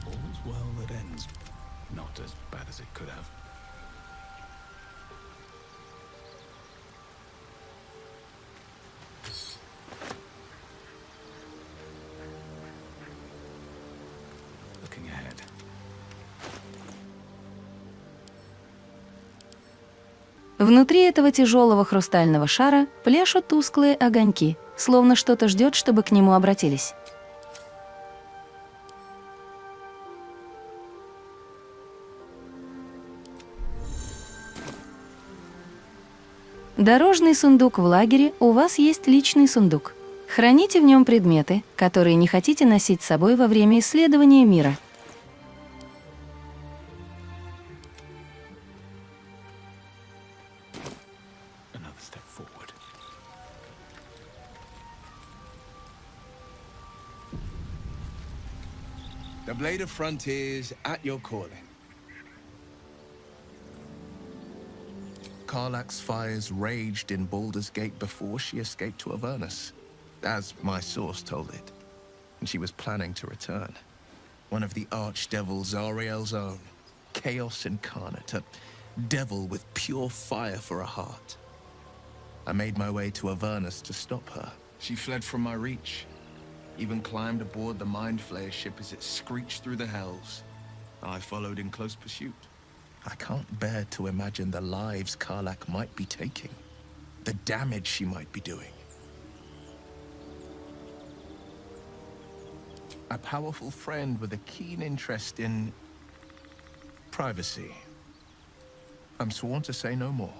All's well that ends. Not as bad as it could have. Внутри этого тяжелого хрустального шара пляшут тусклые огоньки, словно что-то ждет, чтобы к нему обратились. Дорожный сундук в лагере, у вас есть личный сундук. Храните в нем предметы, которые не хотите носить с собой во время исследования мира. Another step forward. The Blade of Frontiers at your calling. Karlach's fires raged in Baldur's Gate before she escaped to Avernus, as my source told it, and she was planning to return. One of the archdevils Zariel's own, chaos incarnate, a devil with pure fire for a heart. I made my way to Avernus to stop her. She fled from my reach, even climbed aboard the Mind Flayer ship as it screeched through the hells. I followed in close pursuit. I can't bear to imagine the lives Karlach might be taking, the damage she might be doing. A powerful friend with a keen interest in privacy. I'm sworn to say no more.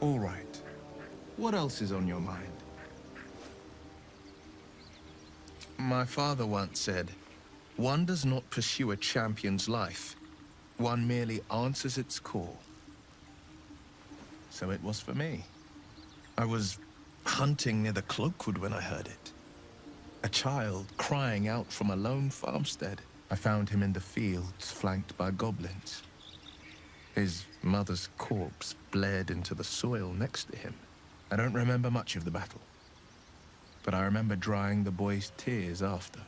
All right. What else is on your mind? My father once said, one does not pursue a champion's life. One merely answers its call. So it was for me. I was hunting near the Cloakwood when I heard it. A child crying out from a lone farmstead. I found him in the fields, flanked by goblins. His mother's corpse bled into the soil next to him. I don't remember much of the battle, but I remember drying the boy's tears after.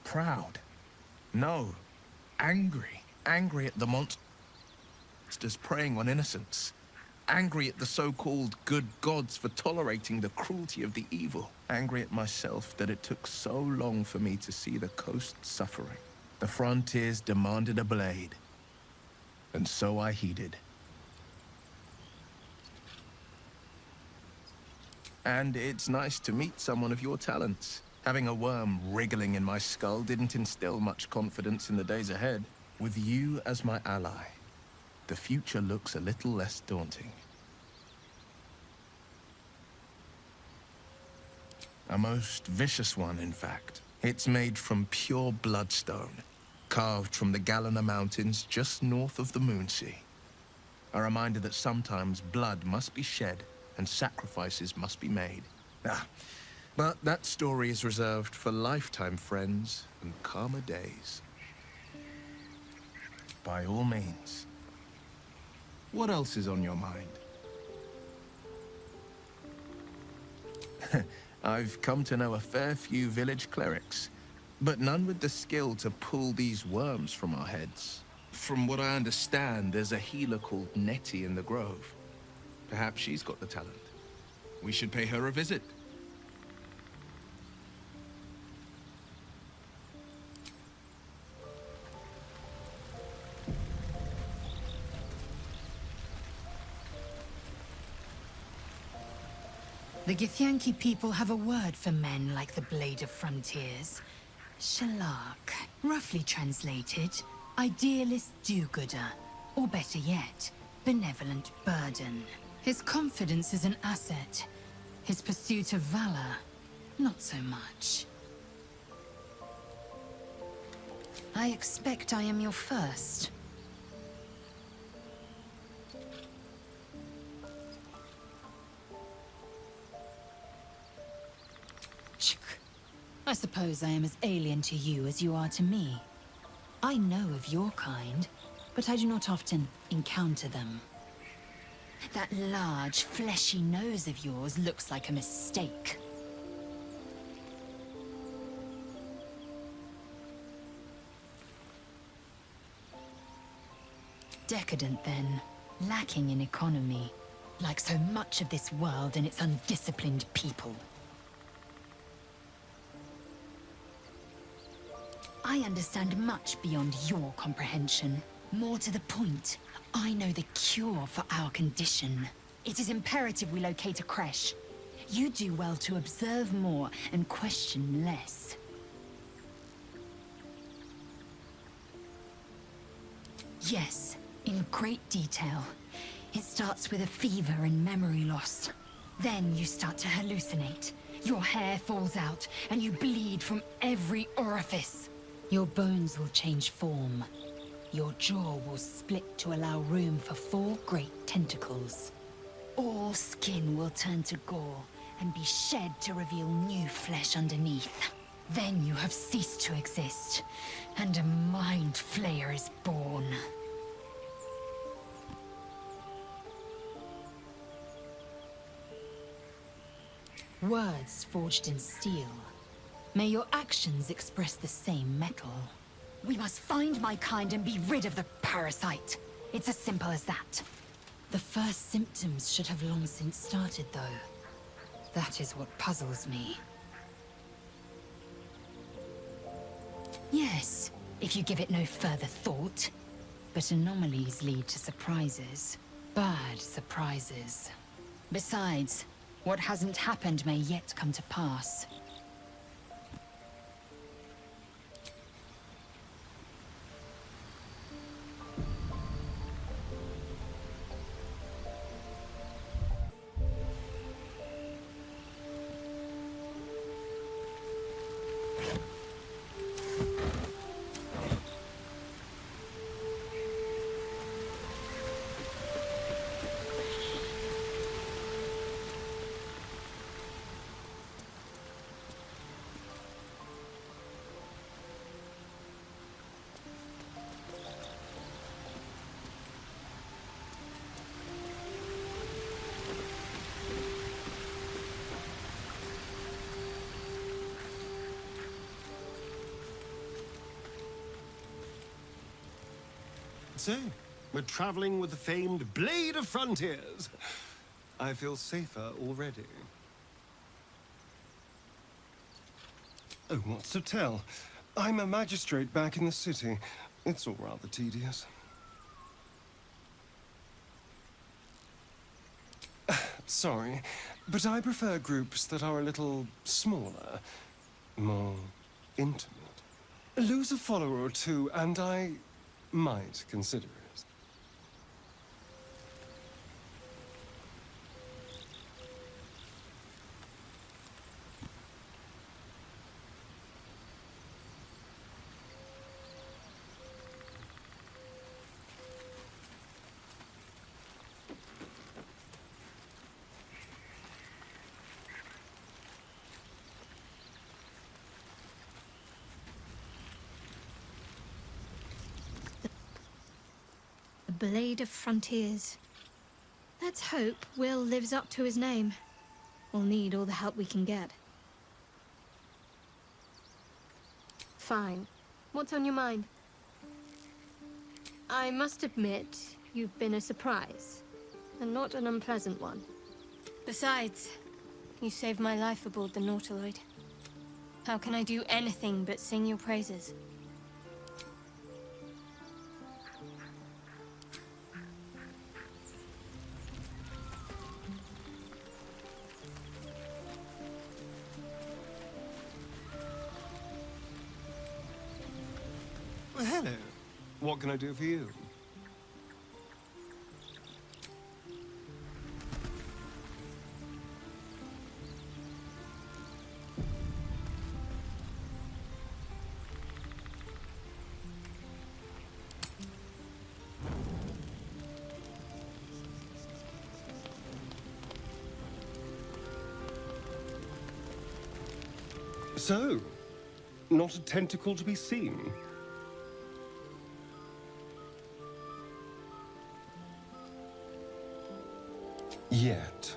Proud? No. Angry. Angry at the monsters preying on innocents. Angry at the so-called good gods for tolerating the cruelty of the evil. Angry at myself that it took so long for me to see the coast suffering. The frontiers demanded a blade, and so I heeded. And it's nice to meet someone of your talents. Having a worm wriggling in my skull didn't instill much confidence in the days ahead. With you as my ally, the future looks a little less daunting. A most vicious one, in fact. It's made from pure bloodstone, carved from the Galena Mountains just north of the Moonsea. A reminder that sometimes blood must be shed and sacrifices must be made. But that story is reserved for lifetime friends and calmer days. By all means. What else is on your mind? I've come to know a fair few village clerics, but none with the skill to pull these worms from our heads. From what I understand, there's a healer called Nettie in the Grove. Perhaps she's got the talent. We should pay her a visit. The Githyanki people have a word for men like the Blade of Frontiers. Shalak. Roughly translated, idealist do-gooder. Or better yet, benevolent burden. His confidence is an asset. His pursuit of valor, not so much. I expect I am your first. I suppose I am as alien to you as you are to me. I know of your kind, but I do not often encounter them. That large, fleshy nose of yours looks like a mistake. Decadent, then. Lacking in economy. like so much of this world and its undisciplined people. I understand much beyond your comprehension. More to the point, I know the cure for our condition. It is imperative we locate a creche. You do well to observe more and question less. Yes, in great detail. It starts with a fever and memory loss. Then you start to hallucinate. Your hair falls out, and you bleed from every orifice. Your bones will change form. Your jaw will split to allow room for 4 great tentacles. All skin will turn to gore and be shed to reveal new flesh underneath. Then you have ceased to exist, and a mind flayer is born. Words forged in steel. May your actions express the same metal. We must find my kind and be rid of the parasite. It's as simple as that. The first symptoms should have long since started, though. That is what puzzles me. Yes, if you give it no further thought. But anomalies lead to surprises. Bad surprises. Besides, what hasn't happened may yet come to pass. So, we're traveling with the famed Blade of Frontiers. I feel safer already. Oh, what's to tell? I'm a magistrate back in the city. It's all rather tedious. Sorry, but I prefer groups that are a little smaller, more intimate. Lose a follower or two, and I might consider it. Blade of Frontiers. Let's hope Will lives up to his name. We'll need all the help we can get. Fine. What's on your mind? I must admit, you've been a surprise, and not an unpleasant one. Besides, you saved my life aboard the Nautiloid. How can I do anything but sing your praises? Well, hello. What can I do for you? So, not a tentacle to be seen. Yet.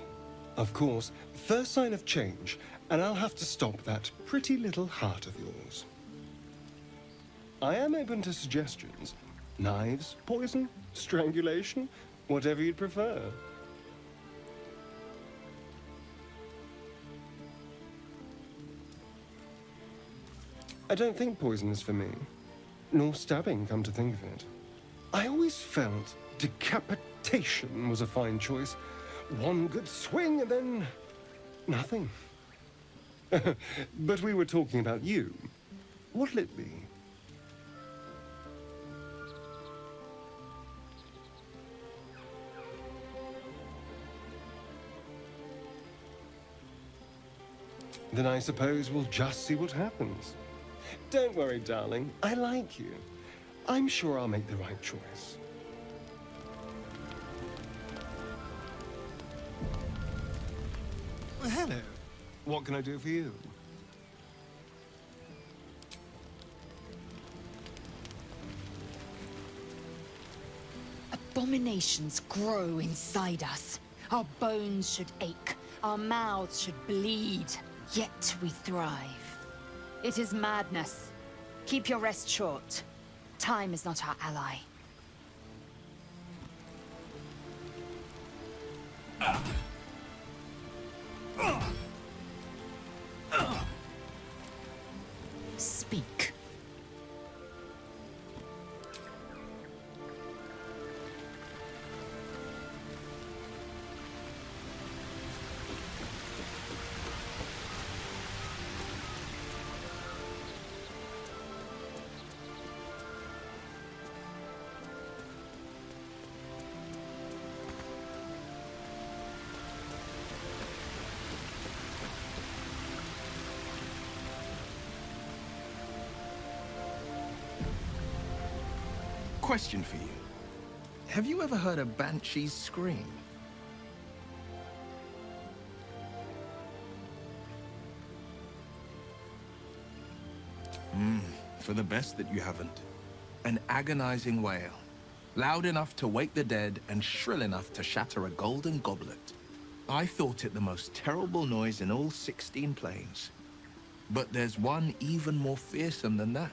Of course, first sign of change, and I'll have to stop that pretty little heart of yours. I am open to suggestions. Knives, poison, strangulation, whatever you'd prefer. I don't think poison is for me. Nor stabbing, come to think of it. I always felt decapitation was a fine choice. One good swing and then nothing. But we were talking about you. What'll it be? Then I suppose we'll just see what happens. Don't worry, darling. I like you. I'm sure I'll make the right choice. Well, hello. What can I do for you? Abominations grow inside us. Our bones should ache. Our mouths should bleed. Yet we thrive. It is madness. Keep your rest short. Time is not our ally. Speak. Question for you. Have you ever heard a banshee scream? For the best that you haven't. An agonizing wail. Loud enough to wake the dead and shrill enough to shatter a golden goblet. I thought it the most terrible noise in all 16 planes. But there's one even more fearsome than that.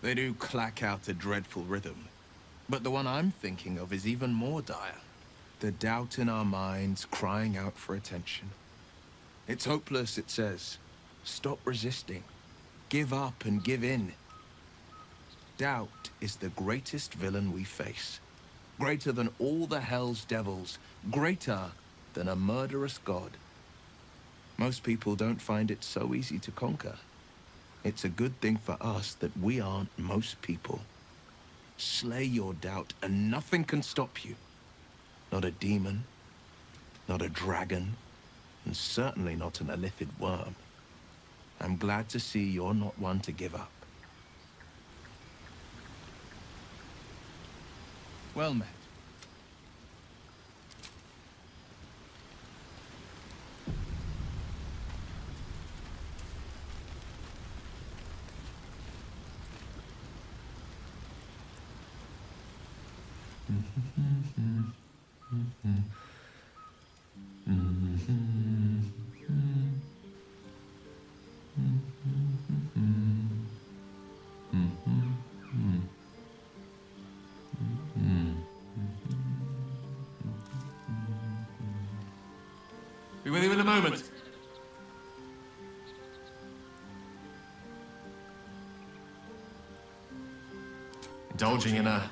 They do clack out a dreadful rhythm. But the one I'm thinking of is even more dire. The doubt in our minds crying out for attention. It's hopeless, it says. Stop resisting. Give up and give in. Doubt is the greatest villain we face. Greater than all the hell's devils. Greater than a murderous god. Most people don't find it so easy to conquer. It's a good thing for us that we aren't most people. Slay your doubt and nothing can stop you. Not a demon, not a dragon, and certainly not an illithid worm. I'm glad to see you're not one to give up. Well met. Be with you in a moment. Indulging in a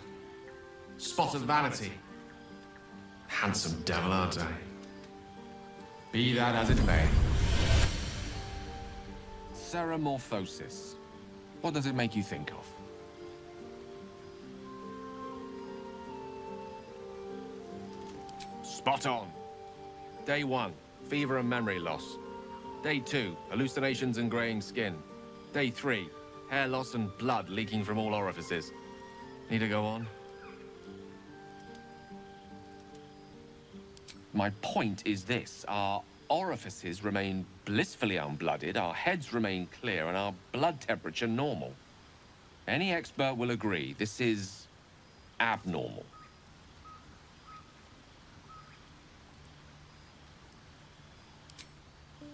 spot of vanity. Handsome devil, aren't I? Be that as it may. Ceramorphosis. What does it make you think of? Spot on. Day 1, fever and memory loss. Day 2, hallucinations and graying skin. Day 3, hair loss and blood leaking from all orifices. Need to go on? My point is this. Our orifices remain blissfully unblooded, our heads remain clear, and our blood temperature normal. Any expert will agree this is abnormal.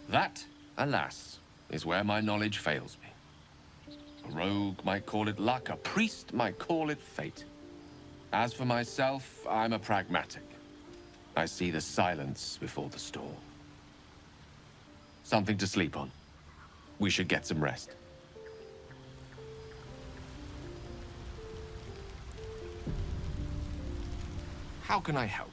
That, alas, is where my knowledge fails me. A rogue might call it luck, a priest might call it fate. As for myself, I'm a pragmatic. I see the silence before the storm. Something to sleep on. We should get some rest. How can I help?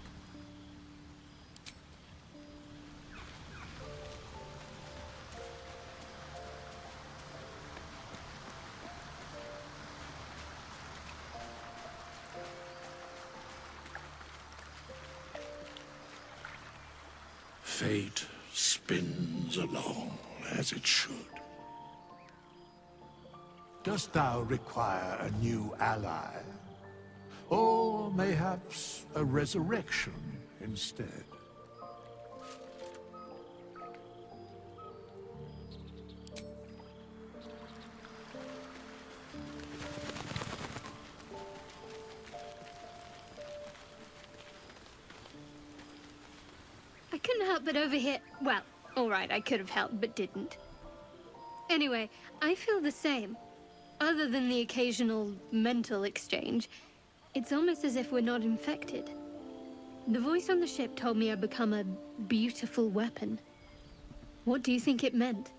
Fate spins along as it should. Dost thou require a new ally? Or mayhaps a resurrection instead? I couldn't help but overhear. Well, alright, I could have helped, but didn't. Anyway, I feel the same. Other than the occasional mental exchange, it's almost as if we're not infected. The voice on the ship told me I'd become a beautiful weapon. What do you think it meant?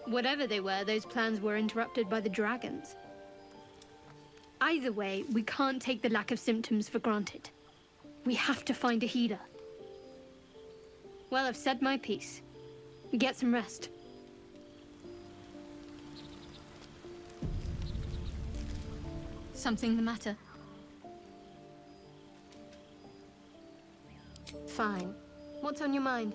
Whatever they were, those plans were interrupted by the dragons. Either way, we can't take the lack of symptoms for granted. We have to find a healer. Well, I've said my piece. Get some rest. Something the matter? Fine. What's on your mind?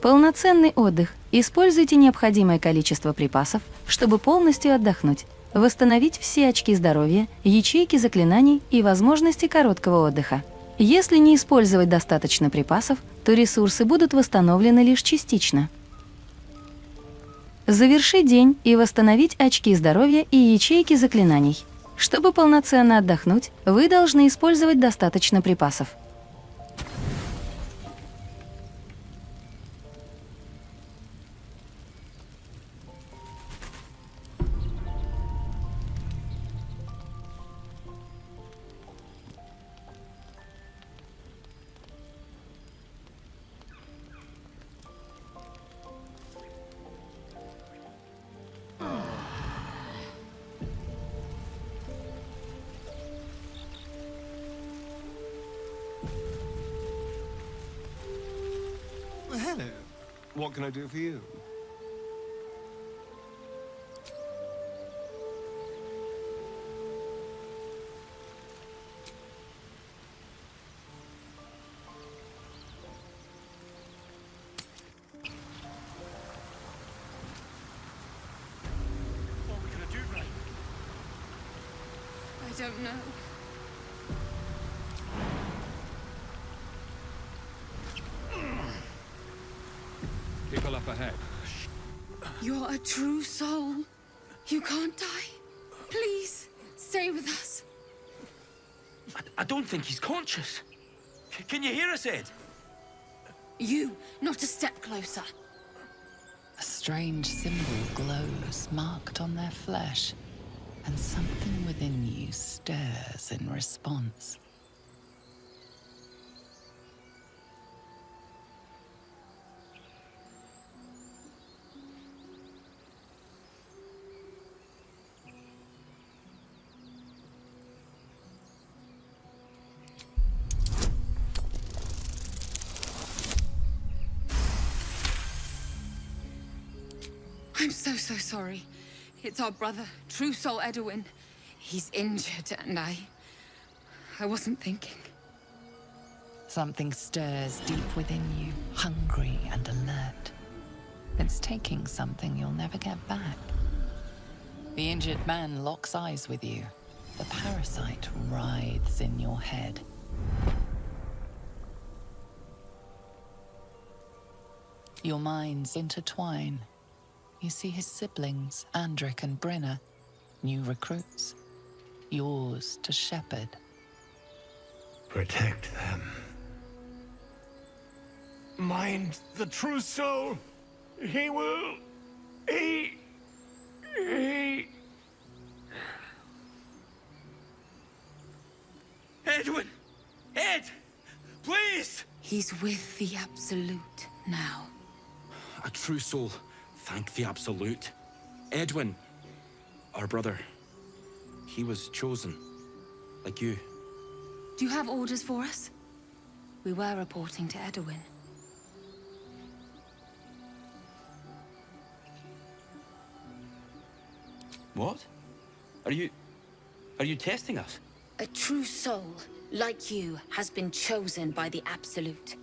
Полноценный отдых. Используйте необходимое количество припасов, чтобы полностью отдохнуть, восстановить все очки здоровья, ячейки заклинаний и возможности короткого отдыха. Если не использовать достаточно припасов, то ресурсы будут восстановлены лишь частично. Завершить день и восстановить очки здоровья и ячейки заклинаний. Чтобы полноценно отдохнуть, вы должны использовать достаточно припасов. Hello. What can I do for you? What are we gonna do, Ray? I don't know. People up ahead. You're a true soul. You can't die. Please, stay with us. I don't think he's conscious. Can you hear us, Ed? You, not a step closer. A strange symbol glows, marked on their flesh, and something within you stirs in response. I'm so sorry. It's our brother, True Soul Edwin. He's injured and I wasn't thinking. Something stirs deep within you, hungry and alert. It's taking something you'll never get back. The injured man locks eyes with you. The parasite writhes in your head. Your minds intertwine. You see his siblings, Andric and Brenna, new recruits, yours to shepherd. Protect them. Mind the true soul. He will... He... Edwin! Ed! Please! He's with the Absolute now. A true soul. Thank the Absolute. Edwin, our brother, he was chosen, like you. Do you have orders for us? We were reporting to Edwin. What? Are you testing us? A true soul, like you, has been chosen by the Absolute.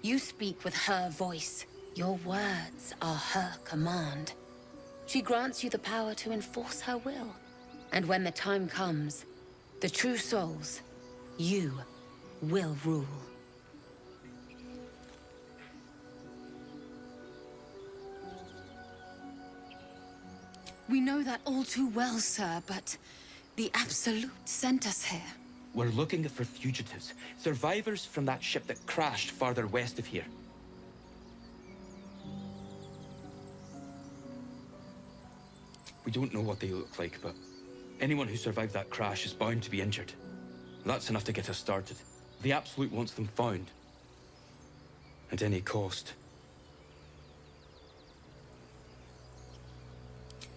You speak with her voice. Your words are her command. She grants you the power to enforce her will. And when the time comes, the true souls, you, will rule. We know that all too well, sir, but the Absolute sent us here. We're looking for fugitives, survivors from that ship that crashed farther west of here. We don't know what they look like, but anyone who survived that crash is bound to be injured. That's enough to get us started. The Absolute wants them found. At any cost.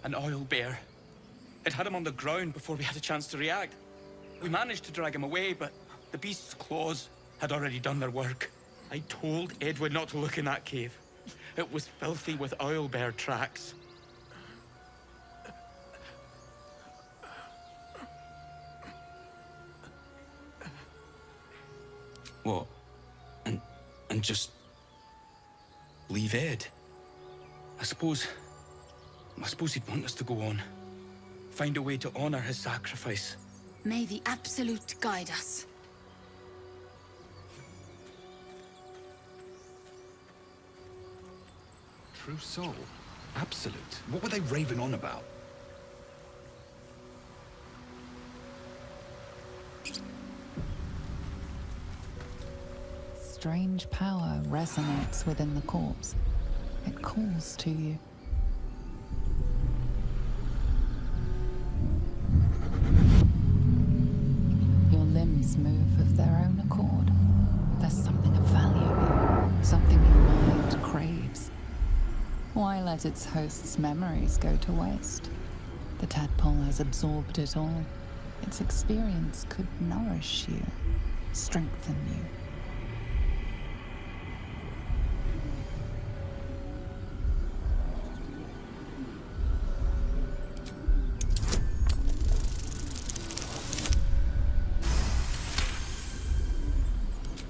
An oil bear. It had him on the ground before we had a chance to react. We managed to drag him away, but the beast's claws had already done their work. I told Edwin not to look in that cave. It was filthy with oil bear tracks. What? And just... leave Ed? I suppose he'd want us to go on. Find a way to honor his sacrifice. May the Absolute guide us. True soul? Absolute? What were they raving on about? Strange power resonates within the corpse. It calls to you. Your limbs move of their own accord. There's something of value, something your mind craves. Why let its host's memories go to waste? The tadpole has absorbed it all. Its experience could nourish you, strengthen you.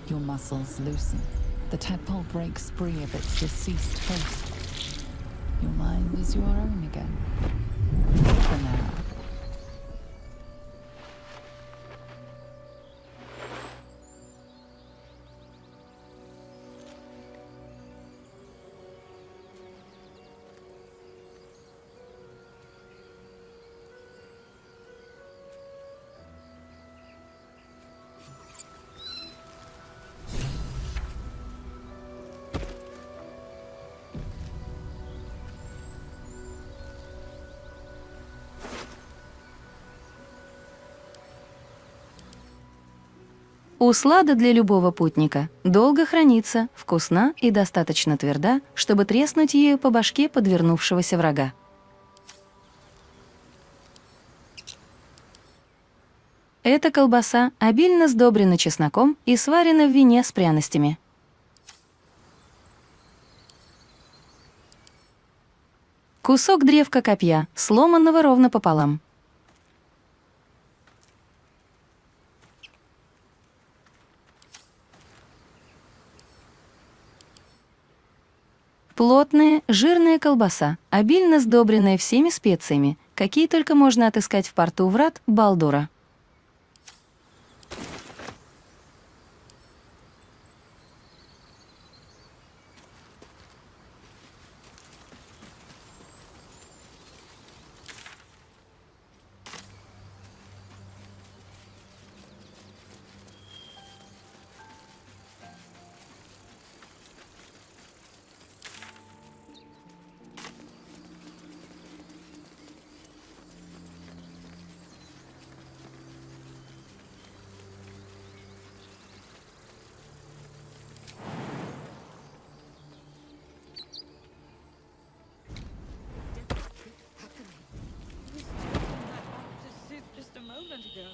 Your muscles loosen. The tadpole breaks free of its deceased host. Your mind is your own again. For now. Услада для любого путника долго хранится, вкусна и достаточно тверда, чтобы треснуть ею по башке подвернувшегося врага. Эта колбаса обильно сдобрена чесноком и сварена в вине с пряностями. Кусок древка копья, сломанного ровно пополам. Плотная, жирная колбаса, обильно сдобренная всеми специями, какие только можно отыскать в порту врат Балдура. Just a moment ago.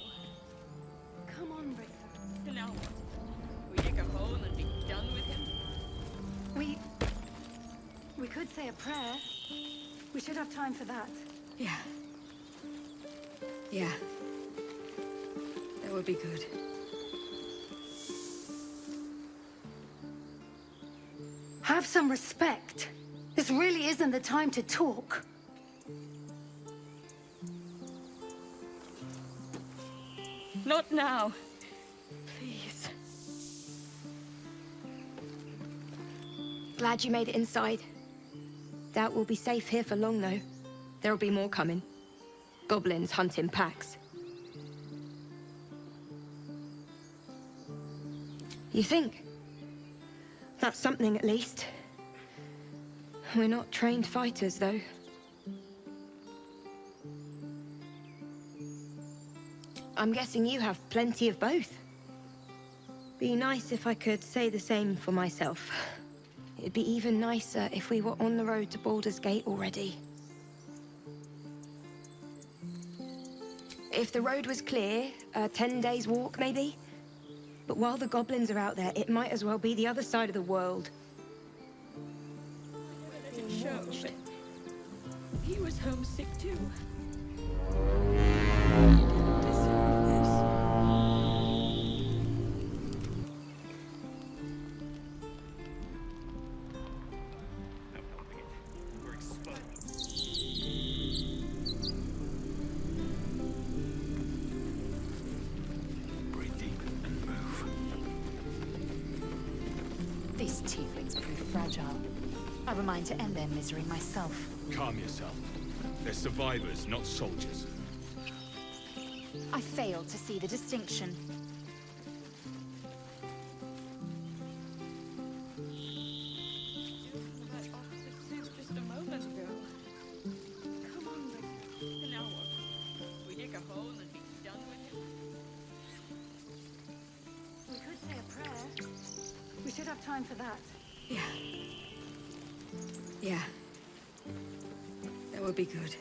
Come on, Rick. Now what? We dig a hole and be done with him? We could say a prayer. We should have time for that. Yeah. Yeah. That would be good. Have some respect. This really isn't the time to talk. Not now. Please. Glad you made it inside. Doubt we'll be safe here for long, though. There'll be more coming. Goblins hunt in packs. You think? That's something, at least. We're not trained fighters, though. I'm guessing you have plenty of both. Be nice if I could say the same for myself. It'd be even nicer if we were on the road to Baldur's Gate already. If the road was clear, a 10 days walk maybe? But while the goblins are out there, it might as well be the other side of the world. Let it show, but he was homesick too. These tieflings prove fragile. I have a mind to end their misery myself. Calm yourself. They're survivors, not soldiers. I fail to see the distinction. Just a moment ago. Come on, Rick. Now what? We dig a hole and be done with him? We could say a prayer. We should have time for that. Yeah. Yeah. That would be good.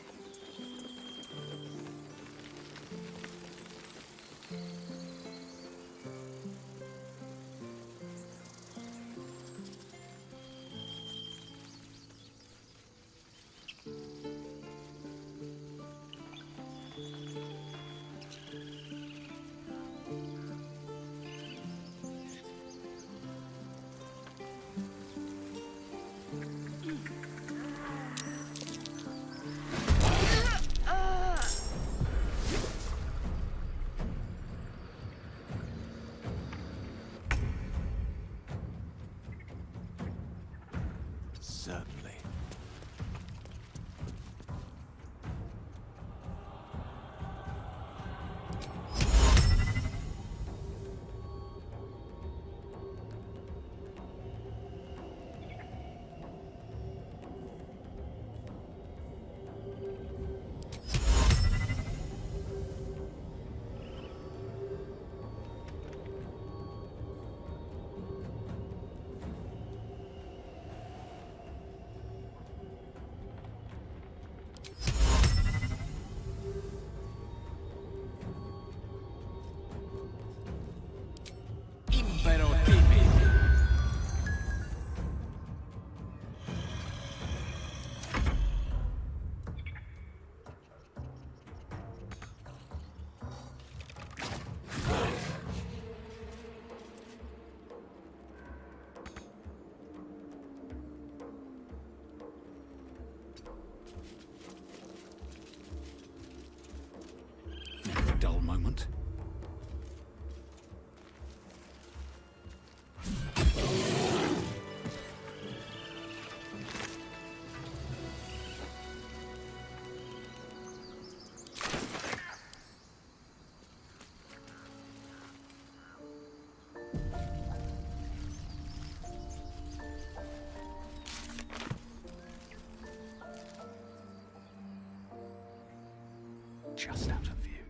just out of view.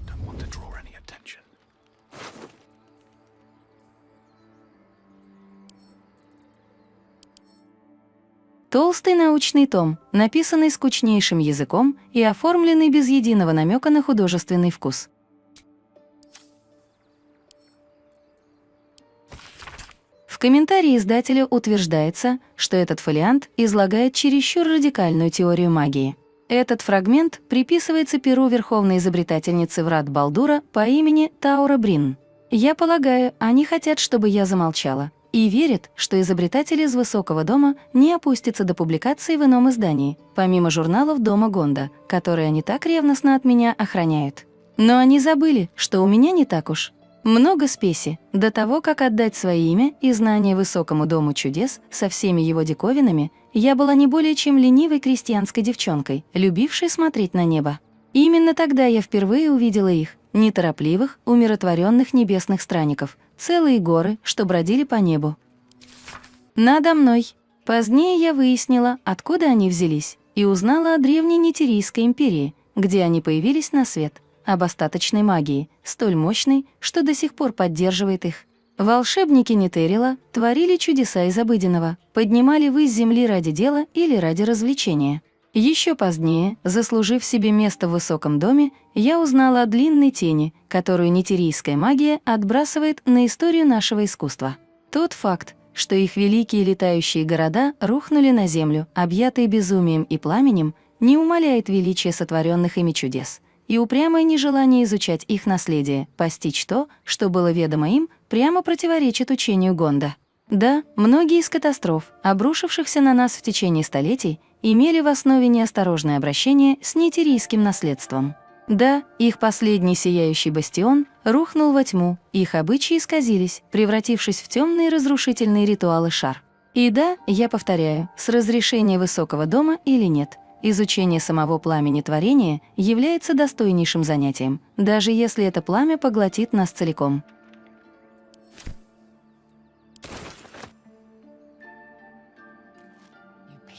Don't want to draw any attention. Толстый научный том, написанный скучнейшим языком и оформленный без единого намека на художественный вкус. В комментарии издателя утверждается, что этот фолиант излагает чересчур радикальную теорию магии. Этот фрагмент приписывается перу верховной изобретательницы врат Балдура по имени Таура Брин. Я полагаю, они хотят, чтобы я замолчала, и верят, что изобретатель из Высокого дома не опустится до публикации в ином издании, помимо журналов Дома Гонда, которые они так ревностно от меня охраняют. Но они забыли, что у меня не так уж много спеси до того, как отдать свое имя и знания Высокому дому чудес со всеми его диковинами. Я была не более чем ленивой крестьянской девчонкой, любившей смотреть на небо. Именно тогда я впервые увидела их, неторопливых, умиротворенных небесных странников, целые горы, что бродили по небу надо мной. Позднее я выяснила, откуда они взялись, и узнала о древней Нетерийской империи, где они появились на свет, об остаточной магии, столь мощной, что до сих пор поддерживает их. Волшебники Нетерила творили чудеса из обыденного, поднимали ввысь земли ради дела или ради развлечения. Еще позднее, заслужив себе место в Высоком доме, я узнала о длинной тени, которую нетерийская магия отбрасывает на историю нашего искусства. Тот факт, что их великие летающие города рухнули на землю, объятые безумием и пламенем, не умаляет величия сотворенных ими чудес, и упрямое нежелание изучать их наследие, постичь то, что было ведомо им, прямо противоречит учению Гонда. Да, многие из катастроф, обрушившихся на нас в течение столетий, имели в основе неосторожное обращение с нетерийским наследством. Да, их последний сияющий бастион рухнул во тьму, их обычаи исказились, превратившись в темные разрушительные ритуалы шар. И да, я повторяю, с разрешения Высокого дома или нет, изучение самого пламени творения является достойнейшим занятием, даже если это пламя поглотит нас целиком.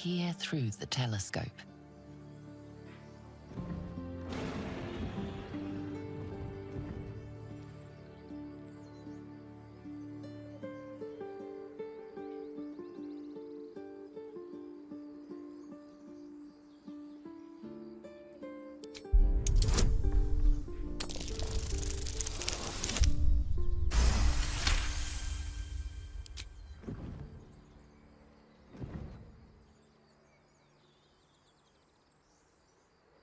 Peer through the telescope.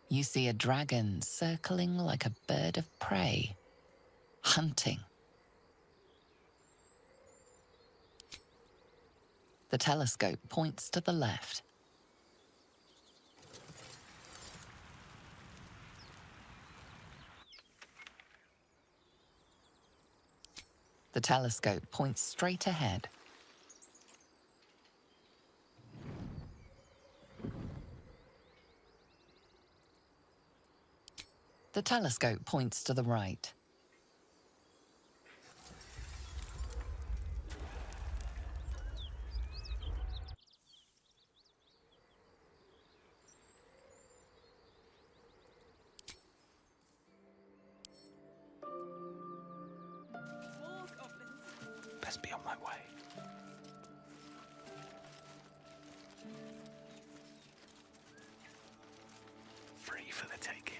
You see a dragon circling like a bird of prey, hunting. The telescope points to the left. The telescope points straight ahead. The telescope points to the right. Best be on my way. Free for the taking.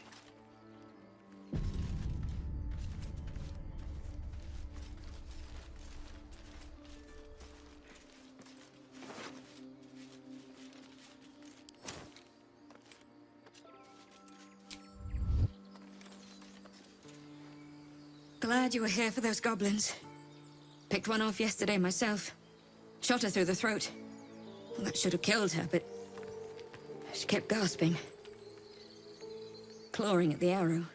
Glad you were here for those goblins. Picked one off yesterday myself. Shot her through the throat. Well, that should have killed her, but she kept gasping. Clawing at the arrow.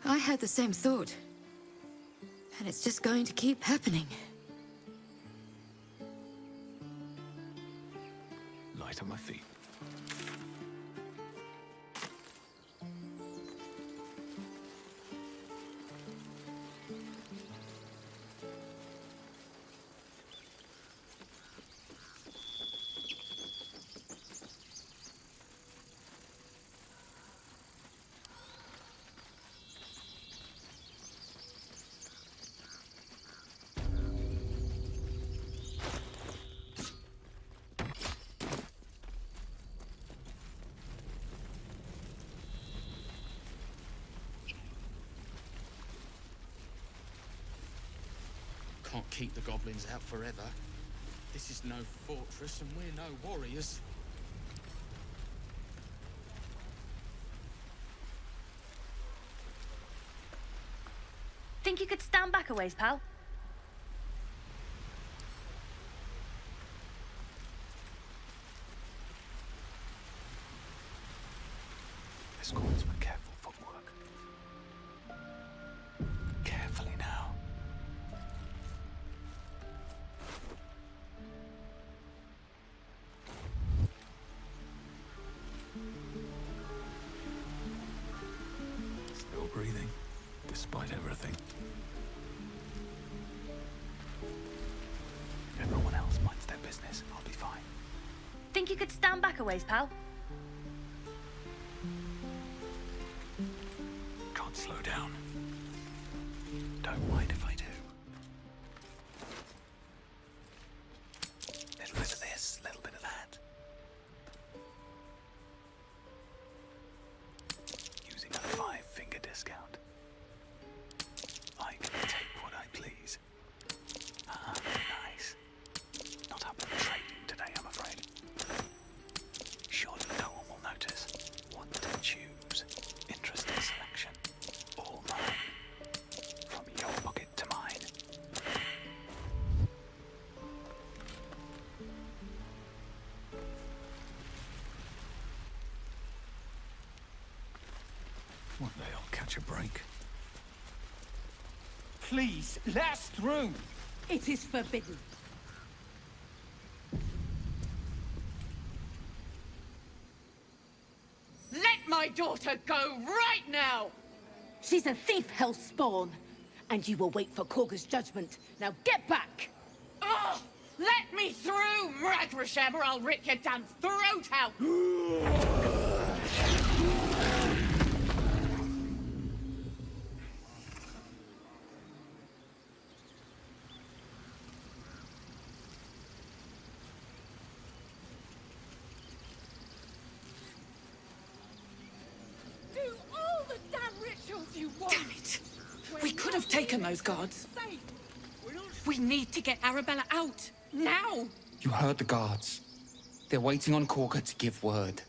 I had the same thought. And it's just going to keep happening. Light on my feet. keep the goblins out forever. This is no fortress, and we're no warriors. Think you could stand back a ways, pal? This calls for careful footwork. Carefully now. Still breathing, despite everything. If everyone else minds their business, I'll be fine. Think you could stand back a ways, pal? Can't slow down. Don't mind if I do. Little bit of this, little bit of that. Using a 5-finger discount. I can take what I please. Ah, nice. Not up for trading today, I'm afraid. Surely no one will notice. What to choose? Interesting selection. All mine. From your pocket to mine. One day I'll catch a break. Please, let us through! It is forbidden. Let my daughter go right now! She's a thief, hellspawn. And you will wait for Korga's judgment. Now get back! Oh, let me through, Mragrasham, or I'll rip your damn throat out! Do all the damn rituals you want! Damn it! We could have taken those guards. We need to get Arabella out, now! You heard the guards. They're waiting on Korga to give word.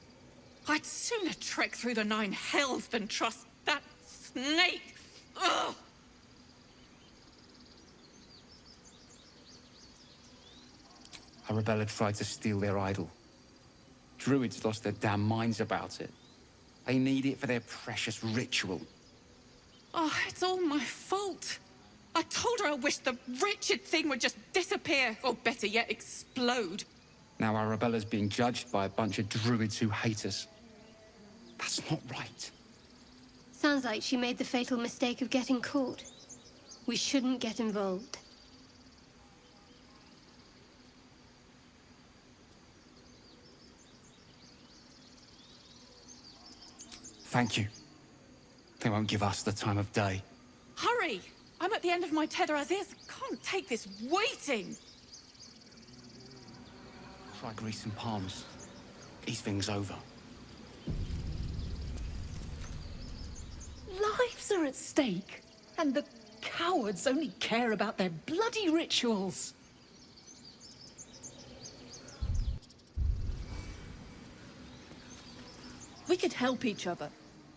I'd sooner trek through the 9 hells than trust that snake! Ugh! Arabella tried to steal their idol. Druids lost their damn minds about it. They need it for their precious ritual. Oh, it's all my fault. I told her I wished the wretched thing would just disappear, or better yet, explode. Now Arabella's being judged by a bunch of druids who hate us. That's not right. Sounds like she made the fatal mistake of getting caught. We shouldn't get involved. Thank you. They won't give us the time of day. Hurry! I'm at the end of my tether as is. Can't take this waiting. Try greasing palms. Ease things over. Lives are at stake, and the cowards only care about their bloody rituals. We could help each other.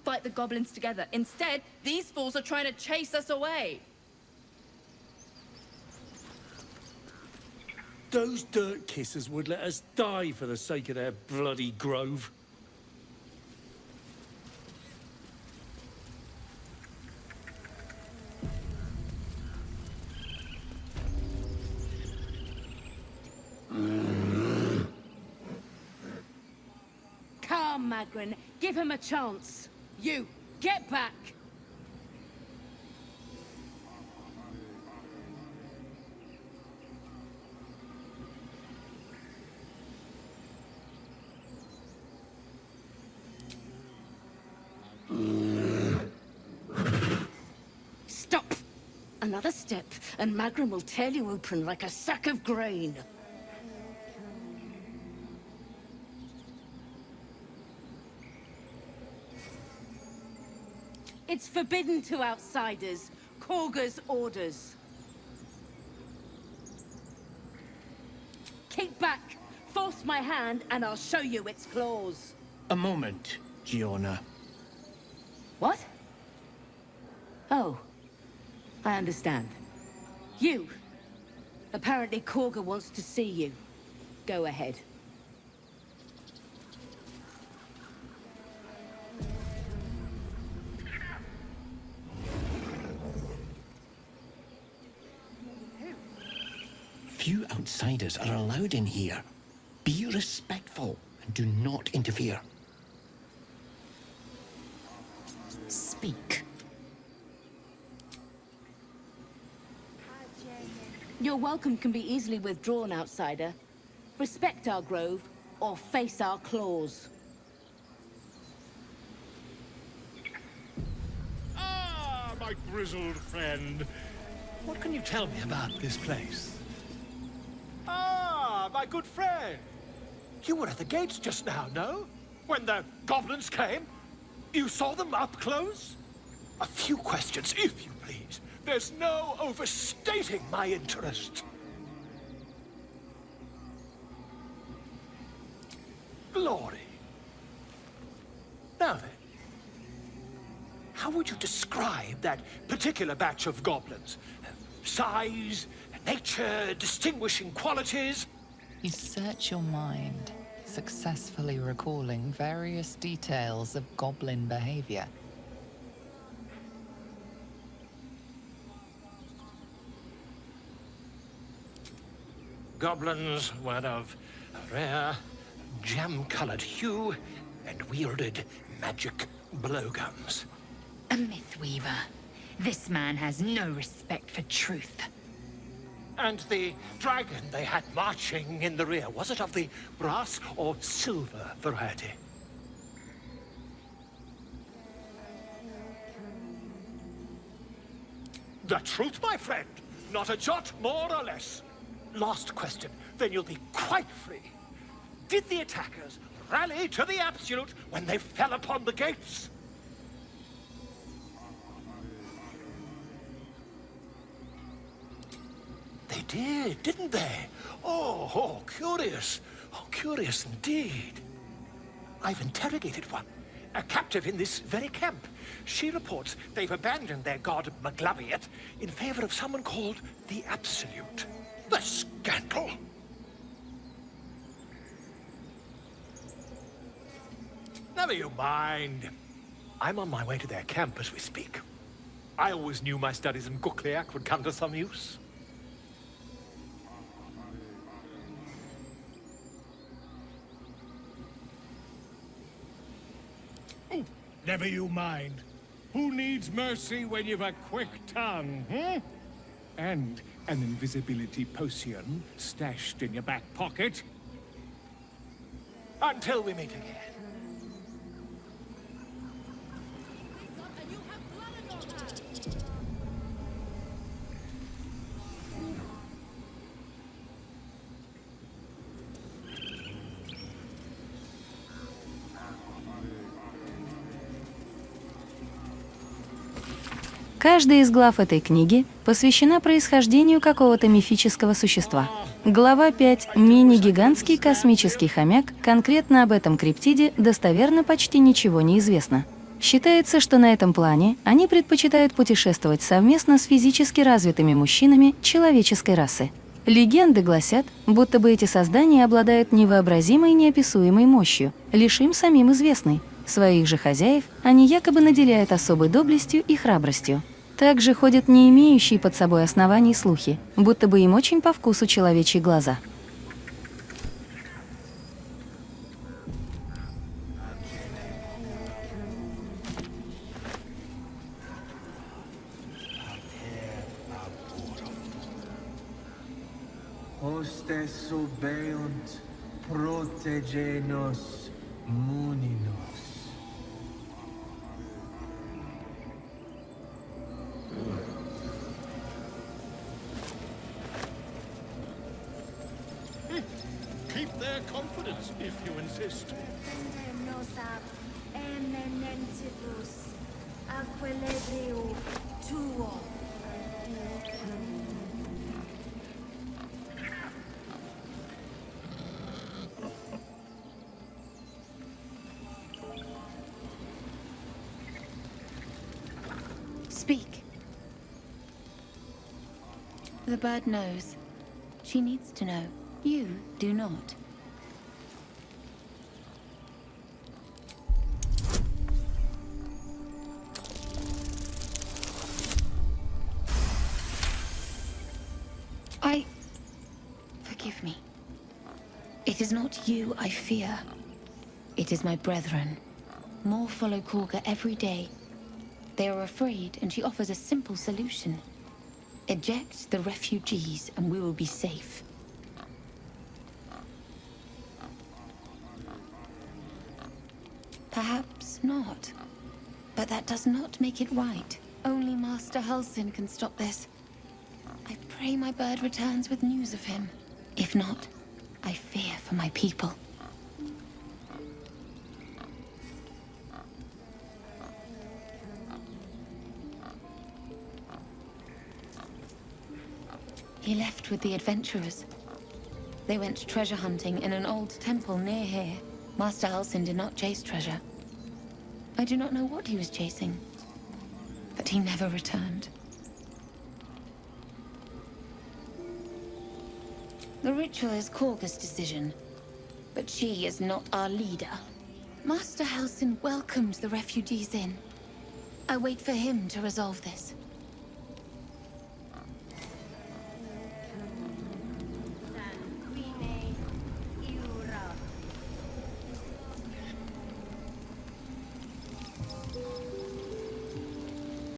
Fight the goblins together. Instead, these fools are trying to chase us away. Those dirt kissers would let us die for the sake of their bloody grove. Come, Magrin. Give him a chance. You, get back. Stop! Another step, and Magrin will tear you open like a sack of grain. It's forbidden to outsiders. Korga's orders. Force my hand and I'll show you its claws. A moment, Giona. What? Oh, I understand. You. Apparently Korga wants to see you. Go ahead. Few outsiders are allowed in here. Be respectful and do not interfere. Speak. Your welcome can be easily withdrawn, outsider. Respect our grove, or face our claws. Ah, my grizzled friend. What can you tell me about this place? Ah, my good friend. You were at the gates just now, no? When the goblins came? You saw them up close? A few questions, if you please. There's no overstating my interest. Glory. Now then, how would you describe that particular batch of goblins? Size, nature, distinguishing qualities? You search your mind, successfully recalling various details of goblin behavior. Goblins were of rare, jam-colored hue and wielded magic blowguns. A myth weaver. This man has no respect for truth. And the dragon they had marching in the rear, was it of the brass or silver variety? The truth, my friend. Not a jot more or less. Last question, then you'll be quite free. Did the attackers rally to the absolute when they fell upon the gates? They did, didn't they? Oh, curious. Oh, curious indeed. I've interrogated one, a captive in this very camp. She reports they've abandoned their god Maglabiet in favor of someone called the Absolute. The scandal! Never you mind. I'm on my way to their camp as we speak. I always knew my studies in Gukliak would come to some use. Never you mind. Who needs mercy when you've a quick tongue, hmm? And an invisibility potion stashed in your back pocket? Until we meet again. Каждая из глав этой книги посвящена происхождению какого-то мифического существа. Глава 5 «Мини-гигантский космический хомяк», конкретно об этом криптиде достоверно почти ничего не известно. Считается, что на этом плане они предпочитают путешествовать совместно с физически развитыми мужчинами человеческой расы. Легенды гласят, будто бы эти создания обладают невообразимой и неописуемой мощью, лишь им самим известной. Своих же хозяев они якобы наделяют особой доблестью и храбростью. Также ходят не имеющие под собой оснований слухи, будто бы им очень по вкусу человечьи глаза. Hostes obeunt, protegenos, muninos. Keep their confidence, if you insist. Speak. The bird knows. She needs to know. You do not. Forgive me. It is not you I fear. It is my brethren. More follow Korga every day. They are afraid, and she offers a simple solution. Eject the refugees, and we will be safe. Perhaps not. But that does not make it right. Only Master Halsin can stop this. I pray my bird returns with news of him. If not, I fear for my people. He left with the adventurers. They went treasure hunting in an old temple near here. Master Halsin did not chase treasure. I do not know what he was chasing, but he never returned. The ritual is Korga's decision, but she is not our leader. Master Halsin welcomed the refugees in. I wait for him to resolve this.